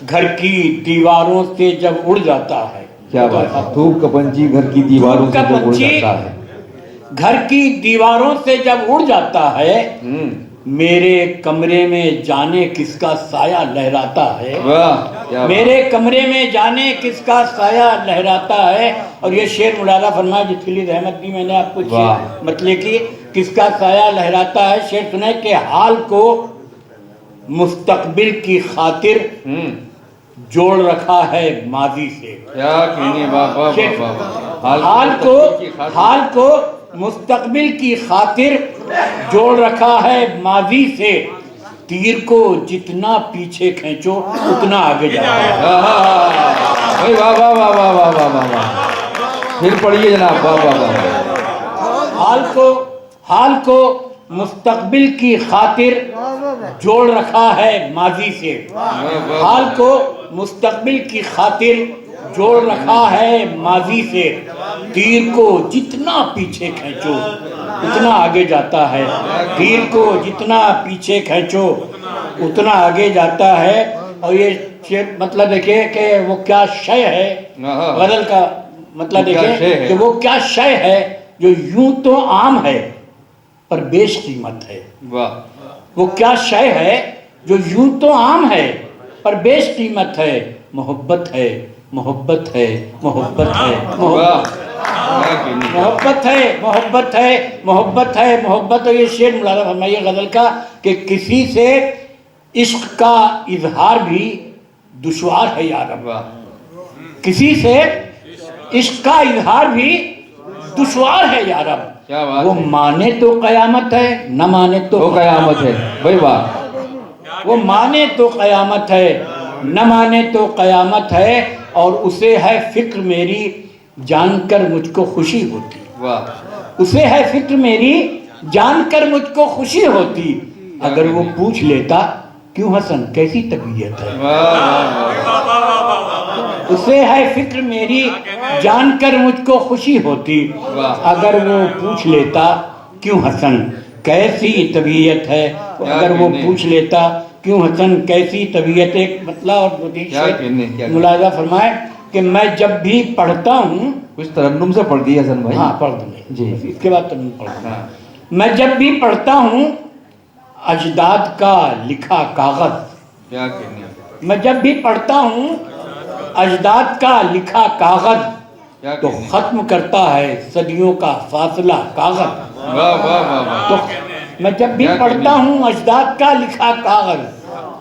घर की दीवारों से जब उड़ जाता है, क्या बात है। धूप का पंछी घर की दीवारों से जब उड़ जाता है, घर की दीवारों से जब उड़ जाता है, मेरे कमरे में जाने किसका साया लहराता है। वाह, मेरे कमरे में जाने किसका साया लहराता है। और ये शेर मुलादा फरमाया जिसके लिए रहमत दी मैंने आपको, मतलब कि किसका साया लहराता है। शेर सुने के हाल को मुस्तकबिल की खातिर जोड़ रखा है माजी से। क्या कहने बाबा बाबा। हाल को मुस्तकबिल की खातिर जोड़ रखा है माजी से, तीर को जितना पीछे खींचो उतना आगे जाता है। भाई वाह वाह वाह वाह वाह वाह वाह वाह। फिर पढ़िए जनाब। वाह वाह वाह। हाल को मुस्तकबिल की खातिर जोड़ रखा है माजी से, हाल को मुस्तकबिल की खातिर जोड़ रखा है माजी से, तीर को जितना पीछे खींचो उतना आगे जाता है। तीर को जितना पीछे खींचो उतना आगे जाता है। और ये मतलब देखिए कि वो क्या शय है गजल का, मतलब देखिए कि वो क्या शय है जो यूं तो आम है पर बेशकीमत है। वाह। वो क्या शय है जो यूं तो आम है पर बेशकीमत है। मोहब्बत है, मोहब्बत है, मोहब्बत है, मोहब्बत है, मोहब्बत है, मोहब्बत है, मोहब्बत। ये शेर मुलादा फरमाइए गजल का कि किसी से इश्क का इजहार भी दुश्वार है यार। किसी से इश्क का इजहार भी दुश्वार है यार। वो माने तो कयामत है, न माने तो कयामत है। भाई वाह। वो माने तो कयामत है, न माने तो कयामत है। और उसे है फिक्र मेरी जानकर मुझको खुशी होती। वाह। उसे है फिक्र मेरी जानकर मुझको खुशी होती, अगर वो पूछ लेता क्यों हसन कैसी तबीयत है। उसे है फिक्र मेरी जानकर मुझको खुशी होती, अगर वो पूछ लेता क्यों हसन कैसी तबीयत है। अगर वो पूछ लेता क्यों हसन कैसी तबीयत। एक मतलब और मुलाजा फरमाए कि मैं जब भी पढ़ता हूँ, कुछ तरन्नुम से पढ़ दिया हसन भाई। हाँ पढ़ दूंगे जी, इसके बाद तरन्नुम पढ़। मैं जब भी पढ़ता हूँ अजदाद का लिखा कागज। क्या कहने। मैं जब भी पढ़ता हूँ अजदाद का लिखा कागज, तो खत्म करता है सदियों का फासला कागज। वाह वाह वाह। तो मैं जब भी पढ़ता हूँ अजदाद का लिखा कागज,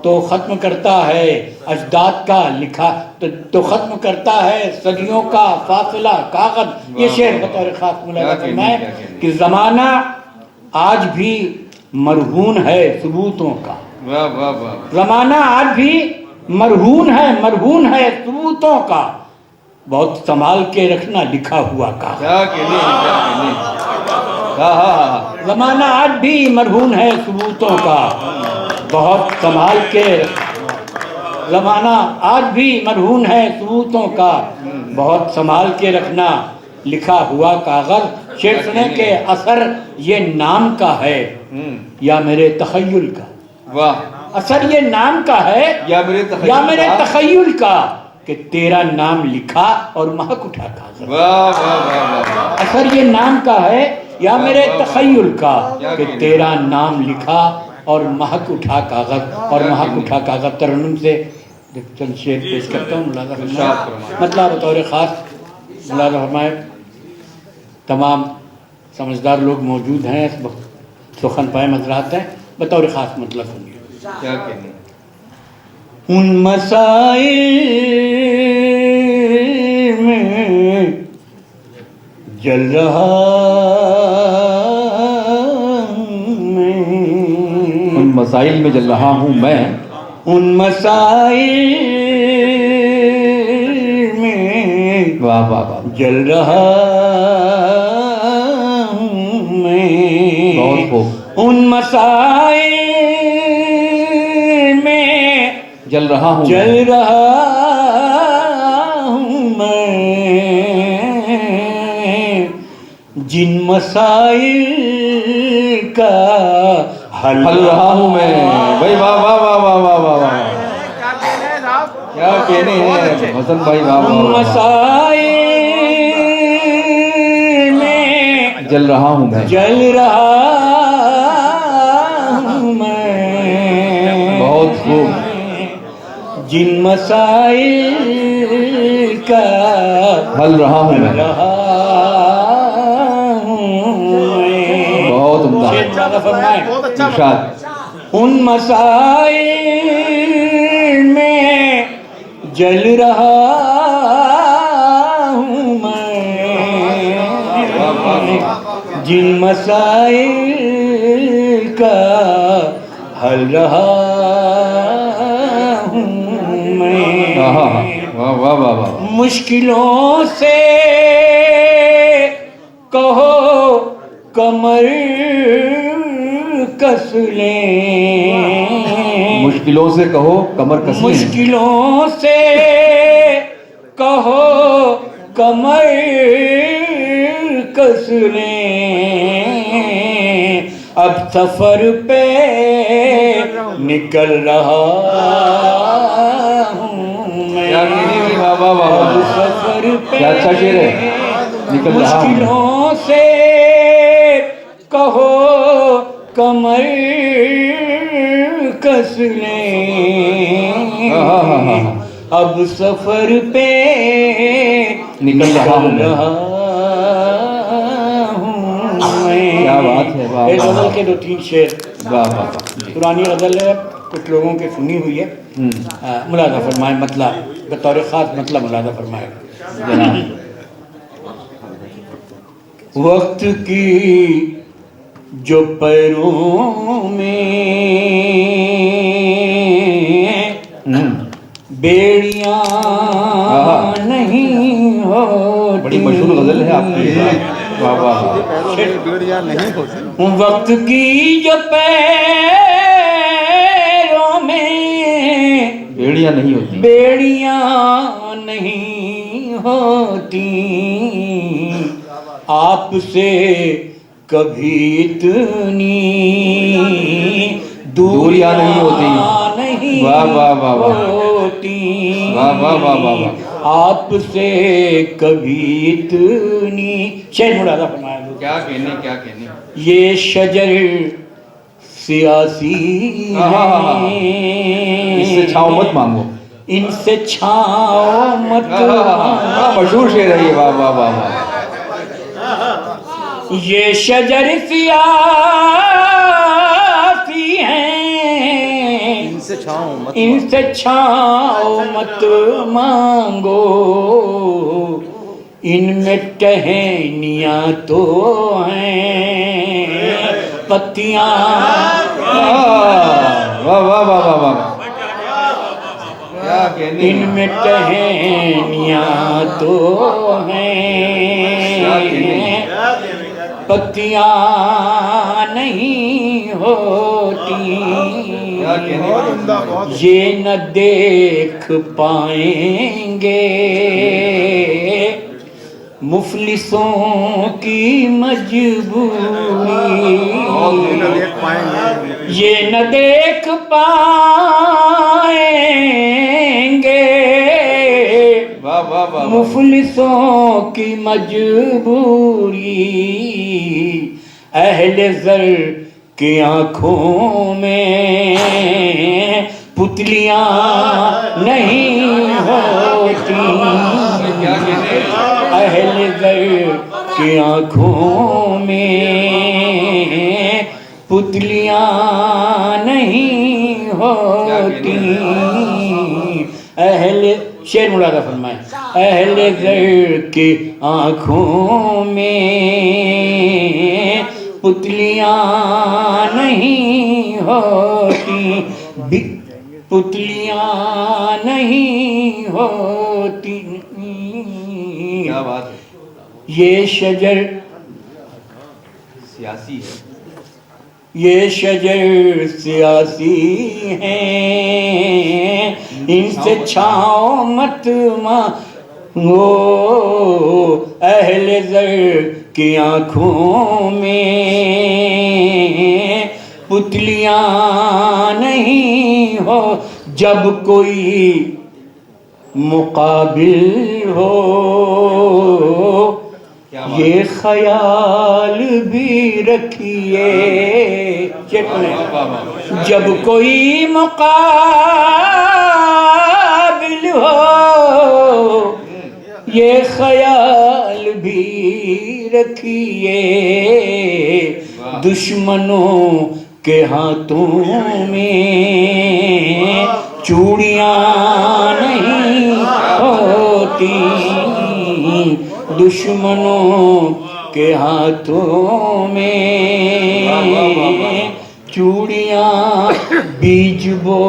तो खत्म करता है अजदाद का लिखा, तो खत्म करता है सदियों का फासला कागज। ये शेर बतौर खास मुलादा फरमाए कि जमाना आज भी मरहून है सबूतों का। वाह वाह वाह। जमाना आज भी मरहून है सबूतों का, बहुत संभाल के रखना लिखा हुआ का। क्या कहने, क्या कहने। जमाना आज भी मरहून है सबूतों का, बहुत संभाल के। जमाना आज भी मरहून है सबूतों का, बहुत संभाल के रखना लिखा हुआ कागज। शेर सुने के असर ये नाम का है या मेरे तखय्युल का। वाह। असर ये नाम का है या मेरे तखय्युल का, कि तेरा नाम लिखा और महक उठा कागज। वाह वाह वाह वाह। असर ये नाम का है या मेरे तखय्युल का कि तेरा नाम लिखा और महक उठा कागज, और महक उठा कागज तरन्नुम से चंद शेर पेश करता हूँ। मुलाज़ा फरमाए, मतलब बतौर ख़ास मुलाज़ा फरमाए, तमाम समझदार लोग मौजूद हैं इस वक्त, सुखन पाए मज़रात हैं, बतौर ख़ास मतलब सुनिए। क्या कहने उन मसाइल में जल रहा मैं, उन मसाइल में जल रहा हूँ मैं, उन मसाइल में वाह वाह वाह, जल रहा हूँ मैं, बहुत खूब, उन मसाइल में जल रहा हूँ, जल रहा हूँ मैं, जिन मसाइल का हल रहा हूँ मैं। भाई वाह वाह वाह वाह वाह वाह वाह, क्या कहने हैं हसन भाई, वाह वाह वाह, मसाइल में जल रहा हूँ मैं, जल रहा हूँ मैं, बहुत खूब, जिन मसाइल का हल रहा हूँ मैं, रहा हूँ मैं। बहुत उम्दा, शेर मुलाज़ा फरमाए, इरशाद, उन मसाइल में जल रहा हूँ मैं, जिन मसाइल का हल रहा हूँ मैं। वाह वाह वाह वाह, मुश्किलों से कहो कमर कस लें, मुश्किलों से कहो कमर कस लें, मुश्किलों से कहो कमर कस लें, अब सफर पे निकल रहा हूँ मैं, क्या कहने हैं, वाह वाह वाह अब वाह, सफर पे क्या अच्छा शेर है, निकल रहा हूँ, मुश्किलों से कहो कमर कस लें, अब सफर पे निकल रहा हूँ मैं। मैं। क्या बात है, वाह एक वाह गजल के 2-3 शेर, वाह वाह वाह, पुरानी गजल है, कुछ लोगों की सुनी हुई है, मुलाज़ा फरमाए, मतलब बतौर ख़ास मतलब मुलाज़ा फरमाए। जनाब, वक्त की जो पैरों में बेड़ियां नहीं होती, बड़ी मशहूर गजल है आपकी, वाह वाह वाह, वक्त की जो पैरों में बेड़ियां नहीं होती, बेड़ियां नहीं होती, आपसे कभी इतनी दूरियां नहीं होती, नहीं वाह वाह वाह वाह, होती, वाह वाह वाह वाह वाह, आपसे कभी इतनी। शेर मुलाज़ा फरमाया, क्या कहने क्या कहने, ये शजर सियासी इससे छाँव मत मांगो, इनसे छाँव मत मांगो, मशहूर शेर है ये, वाह वाह वाह वाह, ये शजर सियासी हैं, इनसे छाँव मत मांगो, इनमें टहनियाँ तो हैं पत्तियाँ, वाह वाह वाह वाह वाह, क्या कहने, इनमें टहनियाँ तो हैं पत्तियाँ नहीं होती, क्या कहने, ये न देख पाएंगे मुफलिसों की मजबूरी, ये न देख पाएंगे वाह वाह मुफलिसों की मजबूरी अहले ज़र की आँखों में पुतलियाँ नहीं होती, अहले ज़र की आँखों में पुतलियाँ नहीं होती, अहले शेर मुरादा फरमाए, अहले ज़र की आँखों में पुतलियाँ नहीं होती, पुतलियाँ नहीं होती। क्या बात है। ये शजर सियासी है, ये शजर सियासी हैं, इनसे छाओ मत मांगो, अहले ज़र की आँखों में पुतलियाँ नहीं हो, जब कोई मुकाबिल हो ये ख्याल भी रखिए, जब कोई मुकाबिल हो ये ख्याल भी रखिए, दुश्मनों के हाथों में चूड़ियाँ नहीं होती, दुश्मनों के हाथों में चूड़ियाँ, बीज बो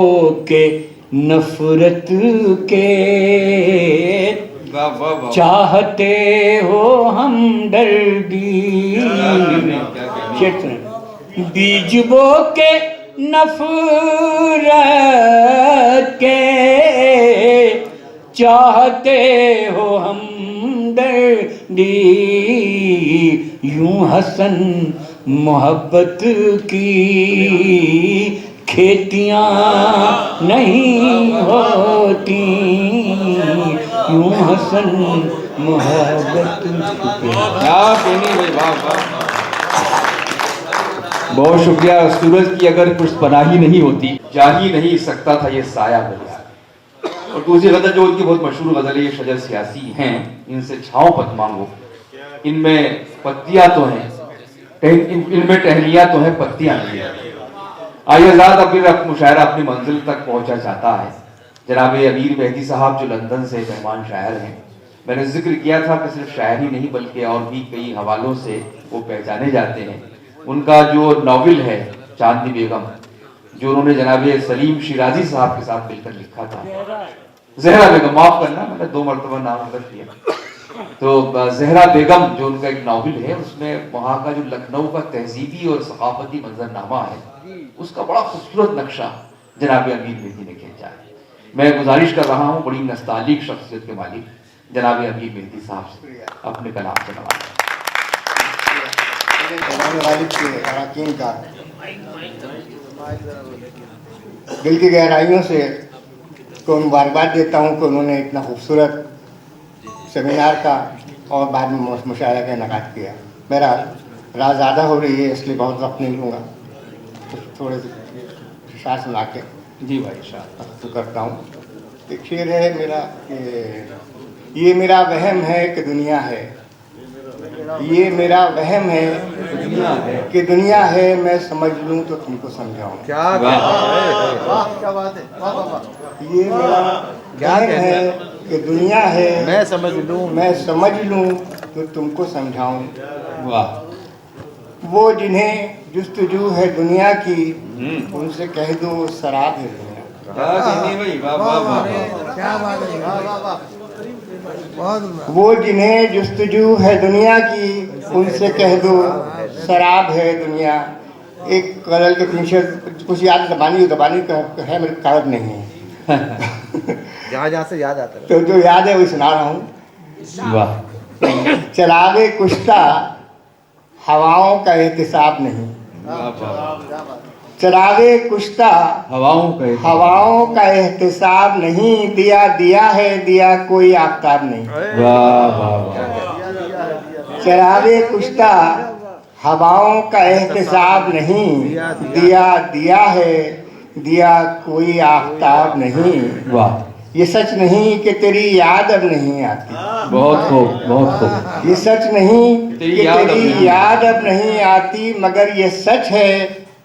के नफरत के चाहते हो हमदर्दी, बीज बो के नफरत के चाहते हो हमदर्दी, यूं हसन मोहब्बत की खेतियाँ नहीं होती, यूं हसन मोहब्बत की। बहुत शुक्रिया। सूरज की अगर कुछ पनाह ही नहीं होती, जा ही नहीं सकता था ये साया बलिया। और दूसरी गजल जो उनकी बहुत मशहूर गजल है, ये शजर सियासी हैं, इनसे छाँव मत मांगो, इनमें पत्तियां तो हैं, इनमें टहनियां तो हैं, पत्तियां नहीं है। आज़ाद अपनी मुशायरा अपनी मंजिल तक पहुंचा चाहता है। जनाब अमीर मेहदी साहब जो लंदन से मेहमान शायर हैं, मैंने जिक्र किया था कि सिर्फ शायर ही नहीं बल्कि और भी कई हवालों से वो पहचाने जाते हैं। उनका जो नावल है चांदनी बेगम, जो उन्होंने जनाब सलीम शिराजी साहब के साथ मिलकर लिखा था, जहरा बेगम, माफ करना मैंने 2 मरतबा नाम गलत किया, तो जहरा बेगम जो उनका एक नावल है, उसमें वहाँ का जो लखनऊ का तहजीबी और सकाफती मंजरनामा है, उसका बड़ा खूबसूरत नक्शा जनाब अमीर मेहदी ने खींचा है। मैं गुजारिश कर रहा हूँ बड़ी नस्तालिक शख्सियत के मालिक जनाब अमीर मेहदी साहब से अपने कलाम से नवाजें। का दिल की गहराइयों से को मुबारकबाद देता हूँ कि उन्होंने इतना खूबसूरत सेमिनार का और बाद में मुशायरा का इनेकाद किया। मेरा रात ज़्यादा हो रही है इसलिए बहुत वक्त नहीं लूँगा, तो थोड़े से शार सुना के जी भाई शार तो करता हूँ। एक शेर है मेरा कि ये मेरा वहम है कि दुनिया है, ये मेरा वहम है कि दुनिया है, मैं समझ लूँ तो तुमको समझाऊँ। क्या बात है, ये मेरा वहम है कि दुनिया है, मैं समझ लूँ तो तुमको समझाऊँ। वाह। वो जिन्हें जुस्तजू है दुनिया की, उनसे कह दो शराब है दुनिया। वो जिन्हें जुस्तजू है दुनिया की, उनसे कह दो शराब है दुनिया। एक गजल के पीछे कुछ याद दबानी का है, मेरे कागज नहीं है। जहाँ से याद आता है तो जो याद है वही सुना रहा हूँ। वाह। चलावे कुश्ता हवाओं का एहतिसाब नहीं, चरागे कुश्ता हवाओं का एहतिसाब नहीं, दिया दिया है दिया कोई आफ्ताब नहीं। वाह वाह वाह। चरागे कुश्ता हवाओं का एहतिसाब नहीं, दिया दिया है दिया कोई आफ्ताब नहीं। वाह। ये सच नहीं कि तेरी याद अब नहीं आती, बहुत खूब बहुत खूब। ये सच नहीं कि तेरी याद अब नहीं आती, मगर ये सच है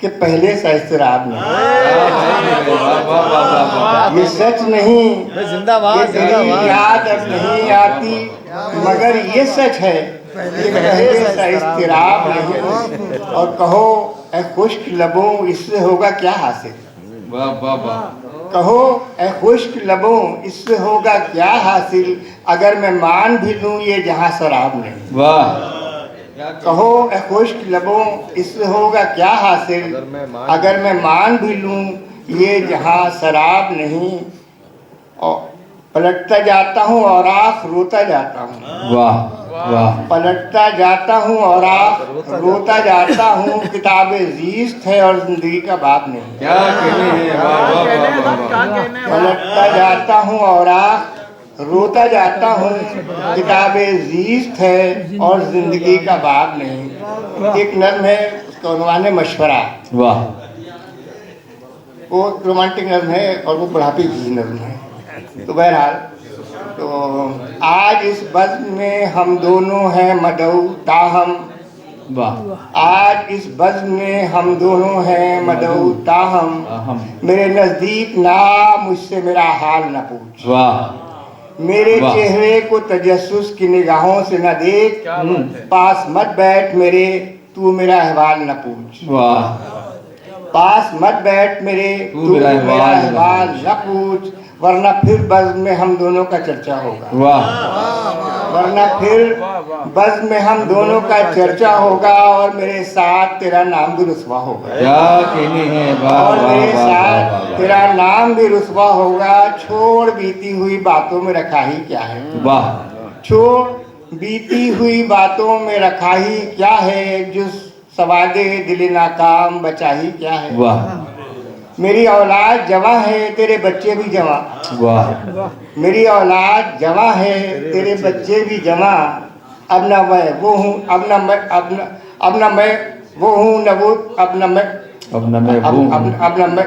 कि पहले सा इस्तराब नहीं। ये सच नहीं कि तेरी याद अब नहीं आती, मगर ये सच है कि पहले सा इस्तराब नहीं। और कहो ऐ खुश्क लबों इससे होगा क्या हासिल, वाह वाह वाह। कहो ऐ खुश्क लबों इससे होगा क्या हासिल, अगर मैं मान भी लूं ये जहां शराब नहीं। वाह। कहो ऐ खुश्क लबों इससे होगा क्या हासिल, अगर मैं मान भी लूं ये जहां शराब नहीं। और पलटता जाता हूँ और आँख रोता जाता हूँ। वाह वाह। पलटता जाता हूँ और आँख रोता जाता हूँ, किताबे जीस्त है और जिंदगी का बाप नहीं। क्या कहने हैं, वाह वाह वाह। पलटता जाता हूँ और आँख रोता जाता हूँ, किताबे जीस्त है और जिंदगी का बाप नहीं। एक नज्म है, उसका उन्वान है मशवरा। वाह। वो रोमांटिक नज्म है और वो बुढ़ापे की नज्म है। तो बहरहाल, तो आज इस बज़्म में हम दोनों हैं मदऊ ताहम। वाह। आज इस बज़्म में हम दोनों हैं मदऊ ताहम, मेरे नज़दीक ना मुझसे मेरा हाल न पूछ। वाह। मेरे चेहरे को तजस्सुस की निगाहों से न देख, पास मत बैठ मेरे तू मेरा अहवाल न पूछ। वाह। पास मत बैठ मेरे तू मेरा अहवाल न पूछ, वरना फिर बज़्म में हम दोनों का चर्चा होगा। वाह। वरना फिर बज़्म में हम दोनों का चर्चा होगा और मेरे साथ तेरा नाम भी रुस्वा होगा। क्या कहने हैं, वाह और वाह मेरे वाह साथ वाह। तेरा नाम भी रुस्वा होगा। छोड़ बीती हुई बातों में रखा ही क्या है, वाह। छोड़ बीती हुई बातों में रखा ही क्या है, जो सवादे दिल नाकाम बचा ही क्या है। वाह। मेरी औलाद जवां है तेरे बच्चे भी जवां। वाह। मेरी औलाद जवां है तेरे बच्चे भी जवां, अब ना मैं वो हूँ अब ना मैं अब ना मैं वो हूँ न वो अब ना मैं अब न मैं वो अब ना मैं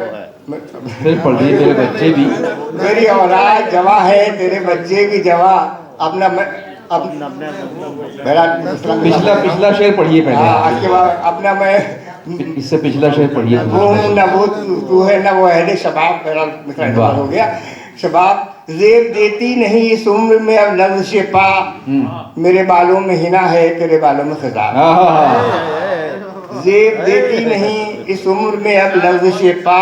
फिर पढ़ रही तेरे बच्चे भी। मेरी औलाद जवां है तेरे बच्चे भी जवां, अब ना मैं अब पिछला शेर पढ़िए पहले। हाँ, उसके बाद अपना मैं इससे पिछला शेर पढ़िए। वो हूँ न वो तू है न वो है शबाब। मेरा मित्र हो गया शबाब। जेब देती नहीं इस उम्र में अब लफ्ज़ से पा, मेरे बालों में हिना है तेरे बालों में खिजा। जेब देती नहीं इस उम्र में अब लफ्ज़ से पा,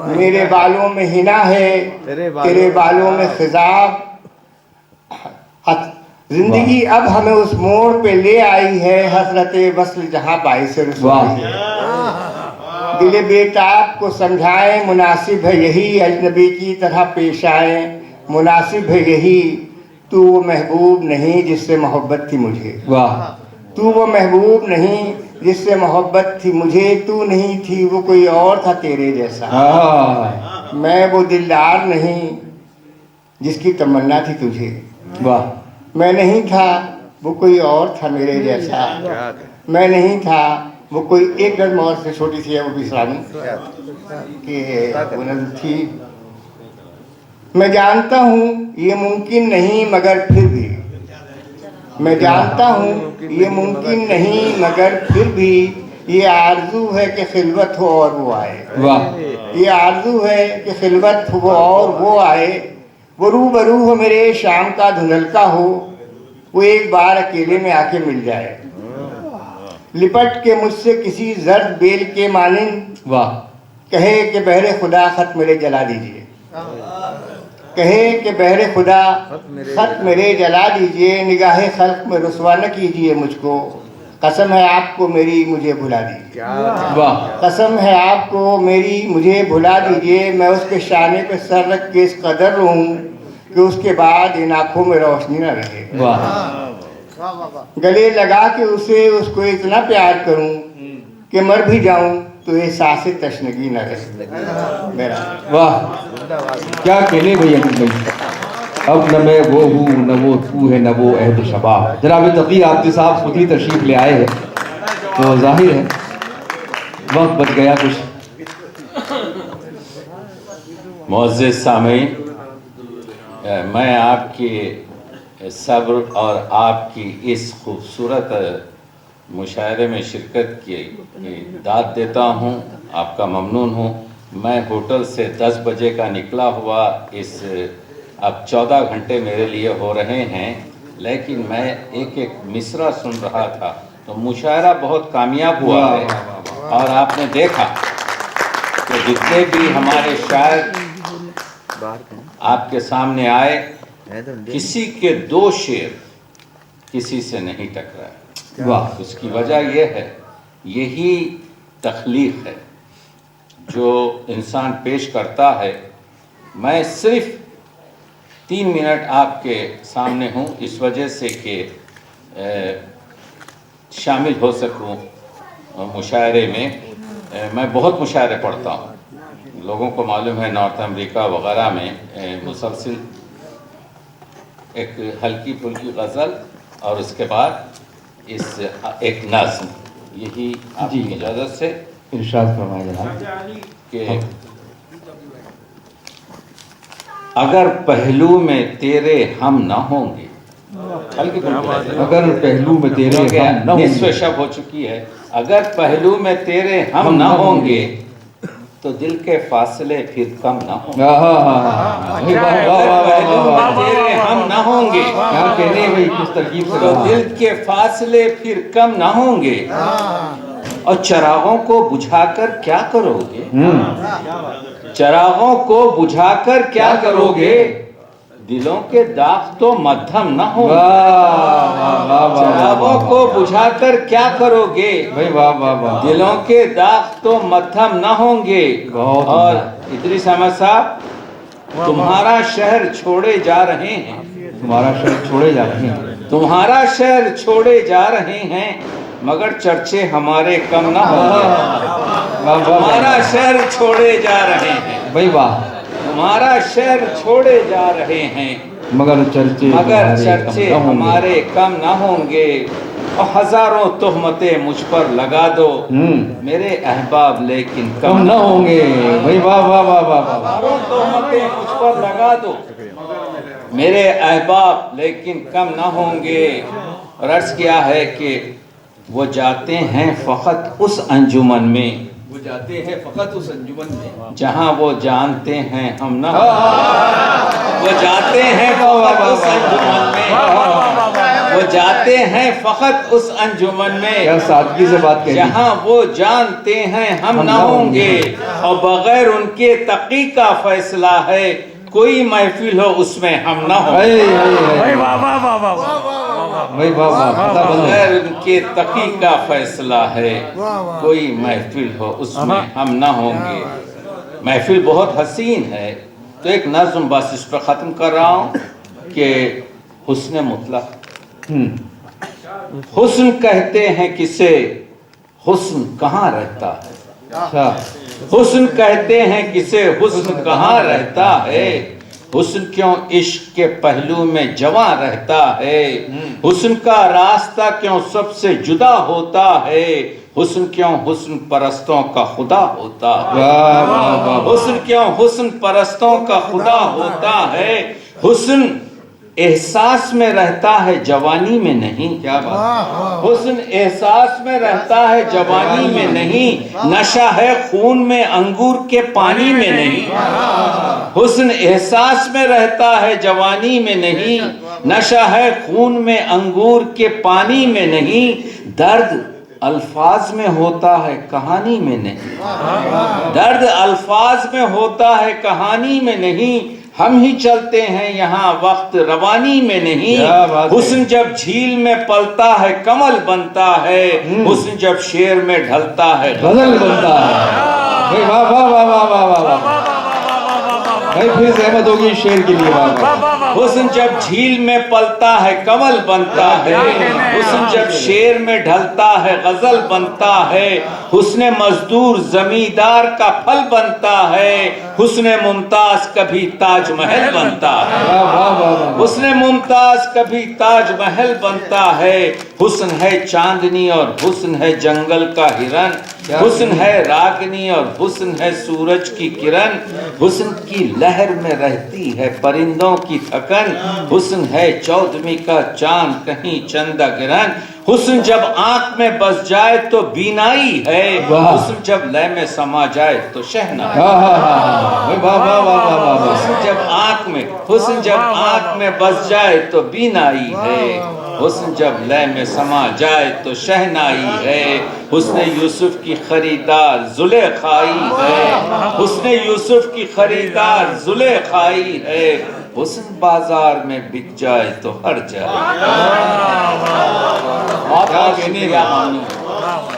मेरे बालों में हिना है तेरे बालों में खिजाब। जिंदगी अब हमें उस मोड़ पे ले आई है, हसरते वस्ल जहाँ बाइस रुसवाई है। दिल बेताब को समझाए मुनासिब है यही, अजनबी की तरह पेश आए मुनासिब है यही। तू वो महबूब नहीं जिससे मोहब्बत थी मुझे। वाह। तू वो महबूब नहीं जिससे मोहब्बत थी मुझे, तू नहीं थी वो कोई और था तेरे जैसा। मैं वो दिलदार नहीं जिसकी तमन्ना थी तुझे। वाह। मैं नहीं था वो कोई और था मेरे जैसा। मैं नहीं था वो कोई एक नज़्म और से छोटी सी है, वो भी इस्लामी कि वो नज़्म थी। मैं जानता हूँ ये मुमकिन नहीं मगर फिर भी, मैं जानता हूँ ये मुमकिन नहीं मगर फिर भी, ये आरज़ू है कि खिलवत हो और वो आए। वाह। ये आरज़ू है कि खिलवत हो और वो आए, वो रूबरू हो मेरे शाम का धुंधलका हो, वो एक बार अकेले में आके मिल जाए। लिपट के मुझसे किसी जर्द बेल के मानिंद, वाह। कहे कि बहरे खुदा खत मेरे जला दीजिए। कहे कि बहरे खुदा खत मेरे जला दीजिए, निगाहे खल्क में रुसवा न कीजिए मुझको, कसम है आपको मेरी मुझे भुला दीजिए। वाह। कसम है आपको मेरी मुझे भुला दीजिए, मैं उसके शाने पे सर रख के इस कदर रहूं कि उसके बाद इन आँखों में रोशनी न रहे। वाह। गले लगा के उसे उसको इतना प्यार करूं कि मर भी जाऊं तो ये सांसें तशनगी न रहे मेरा। वाह, क्या कहने भैया भाई। अब न मैं वो हूँ, न वो तू है, न वो अहद शबाब। जनाब तकी आफती साहब खुद ही तशरीफ ले आए हैं, तो जाहिर है वक्त बच गया कुछ। मुअज़्ज़िज़ सामीन, मैं आपकी सब्र और आपकी इस खूबसूरत मुशायरे में शिरकत की दाद देता हूँ, आपका ममनून हूँ। मैं होटल से 10 बजे का निकला हुआ, इस अब 14 घंटे मेरे लिए हो रहे हैं, लेकिन मैं एक एक मिसरा सुन रहा था, तो मुशायरा बहुत कामयाब हुआ है। और आपने देखा कि जितने भी हमारे शायर आपके सामने आए, किसी के 2 शेर किसी से नहीं टकराए। वाह, उसकी वजह यह है, यही तख्लीक है जो इंसान पेश करता है। मैं सिर्फ 3 मिनट आपके सामने हूँ इस वजह से कि शामिल हो सकूँ मुशायरे में। मैं बहुत मुशायरे पढ़ता हूँ, लोगों को मालूम है नॉर्थ अमेरिका वगैरह में मुसलसिल एक हल्की फुल्की गज़ल और उसके बाद इस एक नज़्म, यही आपकी इजाज़त से इरशाद फरमाइए जनाब। कि अगर पहलू में तेरे हम न होंगे, हल्की फुल्की, अगर पहलू में तेरे हम न निस्फ़ होंगे, शब हो चुकी है। अगर पहलू में तेरे हम न होंगे तो दिल के फासले फिर कम न होंगे। तेरे हम न होंगे, क्या कहने भाई, किस तरकीब से तो दिल के फासले फिर कम न होंगे। और चरागों को बुझाकर क्या करोगे? चरागों को बुझाकर क्या करोगे? दिलों के दाग तो मध्यम न होंगे। चरागों को बुझाकर क्या करोगे? भाई वाह वाह वाह, दिलों के दाग तो मध्यम न होंगे। और इदरीस अहमद साहब, तुम्हारा शहर छोड़े जा रहे हैं, तुम्हारा शहर छोड़े जा रहे हैं, तुम्हारा शहर छोड़े जा रहे हैं, मगर चर्चे हमारे कम न होंगे। तुम्हारा शहर छोड़े जा रहे हैं, भाई वाह, तुम्हारा शहर छोड़े जा रहे हैं, मगर चर्चे हमारे कम न होंगे। और हजारों तोहमतें मुझ पर लगा दो मेरे अहबाब, लेकिन कम न होंगे। भाई वाह वाह वाह वाह वाह, हजारों तोहमतें मुझ पर लगा दो मेरे अहबाब, लेकिन कम न होंगे। और अर्ज किया है कि वो जाते हैं फ़कत उस अंजुमन में, वो जाते हैं फकत उस अंजुमन में जहाँ वो जानते हैं हम न होंगे। वो जाते हैं फ़कत उस अंजुमन में, वो जाते हैं फ़कत उस अंजुमन में, क्या सादगी से बात कही। जहाँ वो जानते हैं हम न होंगे। और बगैर उनके तकी का फैसला है, कोई महफिल हो उसमें हम न होंगे। बगैर उनके तकी का फैसला है, कोई महफिल हो उसमें हम न होंगे। महफिल बहुत हसीन है, तो एक नज़्म बस इस पर ख़त्म कर रहा हूँ कि हुस्न मुतलक, हुस्न कहते हैं किसे, हुस्न कहाँ रहता है? अच्छा, हुस्न कहते हैं किसे, हुस्न कहाँ रहता है? हुस्न क्यों इश्क के पहलू में जवां रहता है? हुस्न का रास्ता क्यों सबसे जुदा होता है? हुस्न क्यों हुस्न परस्तों का खुदा होता है? हुस्न क्यों हुस्न परस्तों का खुदा होता है? हुस्न एहसास में रहता है, जवानी में नहीं। क्या बात, हुस्न एहसास में रहता है, जवानी में नहीं। नशा है खून में, अंगूर के पानी में नहीं। हुस्न एहसास में रहता है, जवानी में नहीं। नशा है खून में, अंगूर के पानी में नहीं। दर्द अल्फाज में होता है, कहानी में नहीं। दर्द अल्फाज में होता है, कहानी में नहीं। हम ही चलते हैं यहाँ वक्त रवानी में नहीं। हुस्न जब झील में पलता है, कमल बनता है। हुस्न जब शेर में ढलता है, गजल बनता है। वाह वाह वाह वाह वाह वाह वाह, भाई फिर सहमत होगी शेर के लिए। वाह, हुस्न जब झील में पलता है, कमल बनता है। हुस्न जब शेर में ढलता है, गजल बनता है। हुस्न मजदूर जमींदार का फल बनता है, हुस्न मुमताज कभी ताजमहल बनता है। हुस्न मुमताज कभी ताजमहल बनता है, हुस्न है चांदनी और हुस्न है जंगल का हिरन, हुस्न है रागनी और हुस्न है सूरज की किरण, हुस्न की लहर में रहती है परिंदों की थकन, हुस्न है चौदहवीं का चांद कहीं चंदा गिरन, हुस्न जब आंख में बस जाए तो बीनाई है, हुस्न जब लय में समा जाए तो शहनाई। हुस्न जब आंख में बस जाए तो बीनाई है, हुस्न जब लय में समा जाए तो शहनाई है, हुस्न यूसुफ की खरीदार जुलेखाई है, हुस्न यूसुफ की खरीदार जुलेखाई है, हुस्न बाजार में बिक जाए तो हर जाए।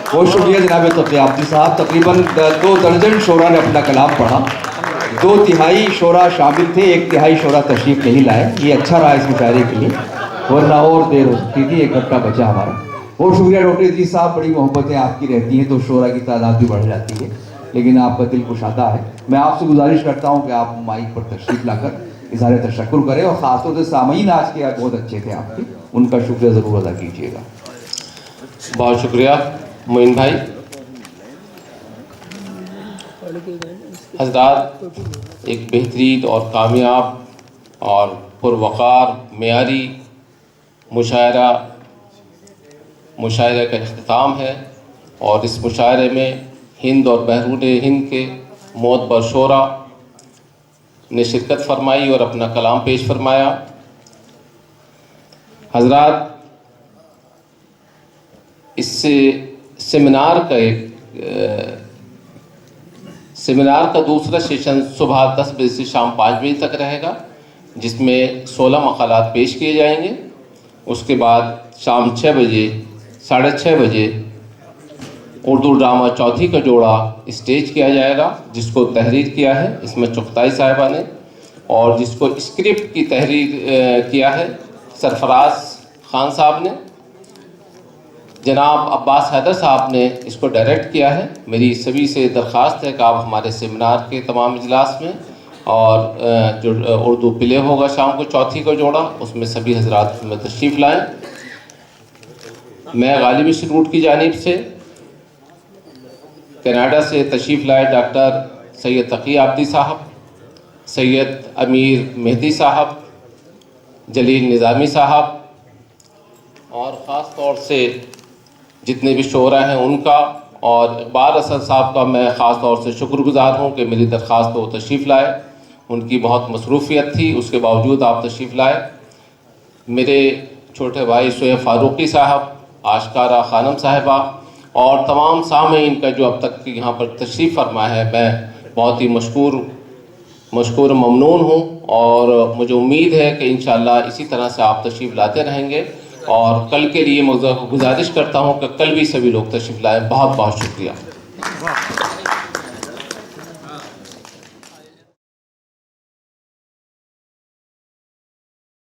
बहुत शुक्रिया जनाब तक़ियाब्दी साहब। तकरीबन 2 दर्जन शोरा ने अपना कलाम पढ़ा, 2 तिहाई शोरा शामिल थे, 1 तिहाई शोरा तशरीफ नहीं लाए। ये अच्छा रहा इस मुशायरे के लिए, वरना और देर हो सकती थी, 1 घंटा बचा हमारा। बहुत शुक्रिया डॉक्टर इदरीस साहब, बड़ी मोहब्बतें आपकी रहती हैं तो शोरा की तादाद भी बढ़ जाती है, लेकिन आपका दिल कुशादा है। मैं आपसे गुजारिश करता हूँ कि आप माइक पर तशरीफ लाकर इज़हार तशक्कुर करें, और ख़ासतौर से सामीन आज के बहुत अच्छे थे आपके, उनका शुक्रिया ज़रूर अदा कीजिएगा। बहुत शुक्रिया मोइन भाई। हज़रात, एक बेहतरीन और कामयाब और पुरवक़ार मेयारी मुशायरे का इख्तिताम है, और इस मुशायरे में हिंद और बहरून हिंद के मोतबर शोरा ने शिरकत फरमाई और अपना कलाम पेश फरमाया। हज़रात, इससे सेमिनार का दूसरा सेशन सुबह 10 बजे से शाम 5 बजे तक रहेगा, जिसमें 16 मक़ालात पेश किए जाएंगे। उसके बाद शाम 6 बजे 6:30 बजे उर्दू ड्रामा चौथी का जोड़ा स्टेज किया जाएगा, जिसको तहरीर किया है इसमें चुगताई साहिबा ने, और जिसको स्क्रिप्ट की तहरीर किया है सरफराज खान साहब ने। जनाब अब्बास हैदर साहब ने इसको डायरेक्ट किया है। मेरी सभी से दरख्वास्त है कि आप हमारे सेमिनार के तमाम इजलास में, और जो उर्दू प्ले होगा शाम को चौथी का जोड़ा, उसमें सभी हजरात में तशरीफ़ लाएँ। मैं गालिब इंस्टीट्यूट की जानिब से कनाडा से तशरीफ़ लाए डॉक्टर सैयद तक़ियाब्दी साहब, सैयद अमीर मेहदी साहब, जलील निज़ामी साहब, और ख़ास तौर से जितने भी शोरा हैं उनका, और इकबाल असद साहब का मैं ख़ास तौर से शुक्रगुज़ार हूँ कि मेरी दरख्वास्त पर वो तशरीफ़ लाए। उनकी बहुत मसरूफ़ियत थी, उसके बावजूद आप तशरीफ़ लाए। मेरे छोटे भाई शोएब फ़ारूक़ी साहब, आशकारा खानम साहिबा, और तमाम सामीन का जो अब तक यहाँ पर तशरीफ़ फरमा है, मैं बहुत ही मशकूर ममनून हूँ, और मुझे उम्मीद है कि इंशाअल्लाह इसी तरह से आप तशरीफ़ लाते रहेंगे। और कल के लिए मैं गुजारिश करता हूँ कि कल भी सभी लोग तशरीफ़ लाएँ। बहुत बहुत शुक्रिया।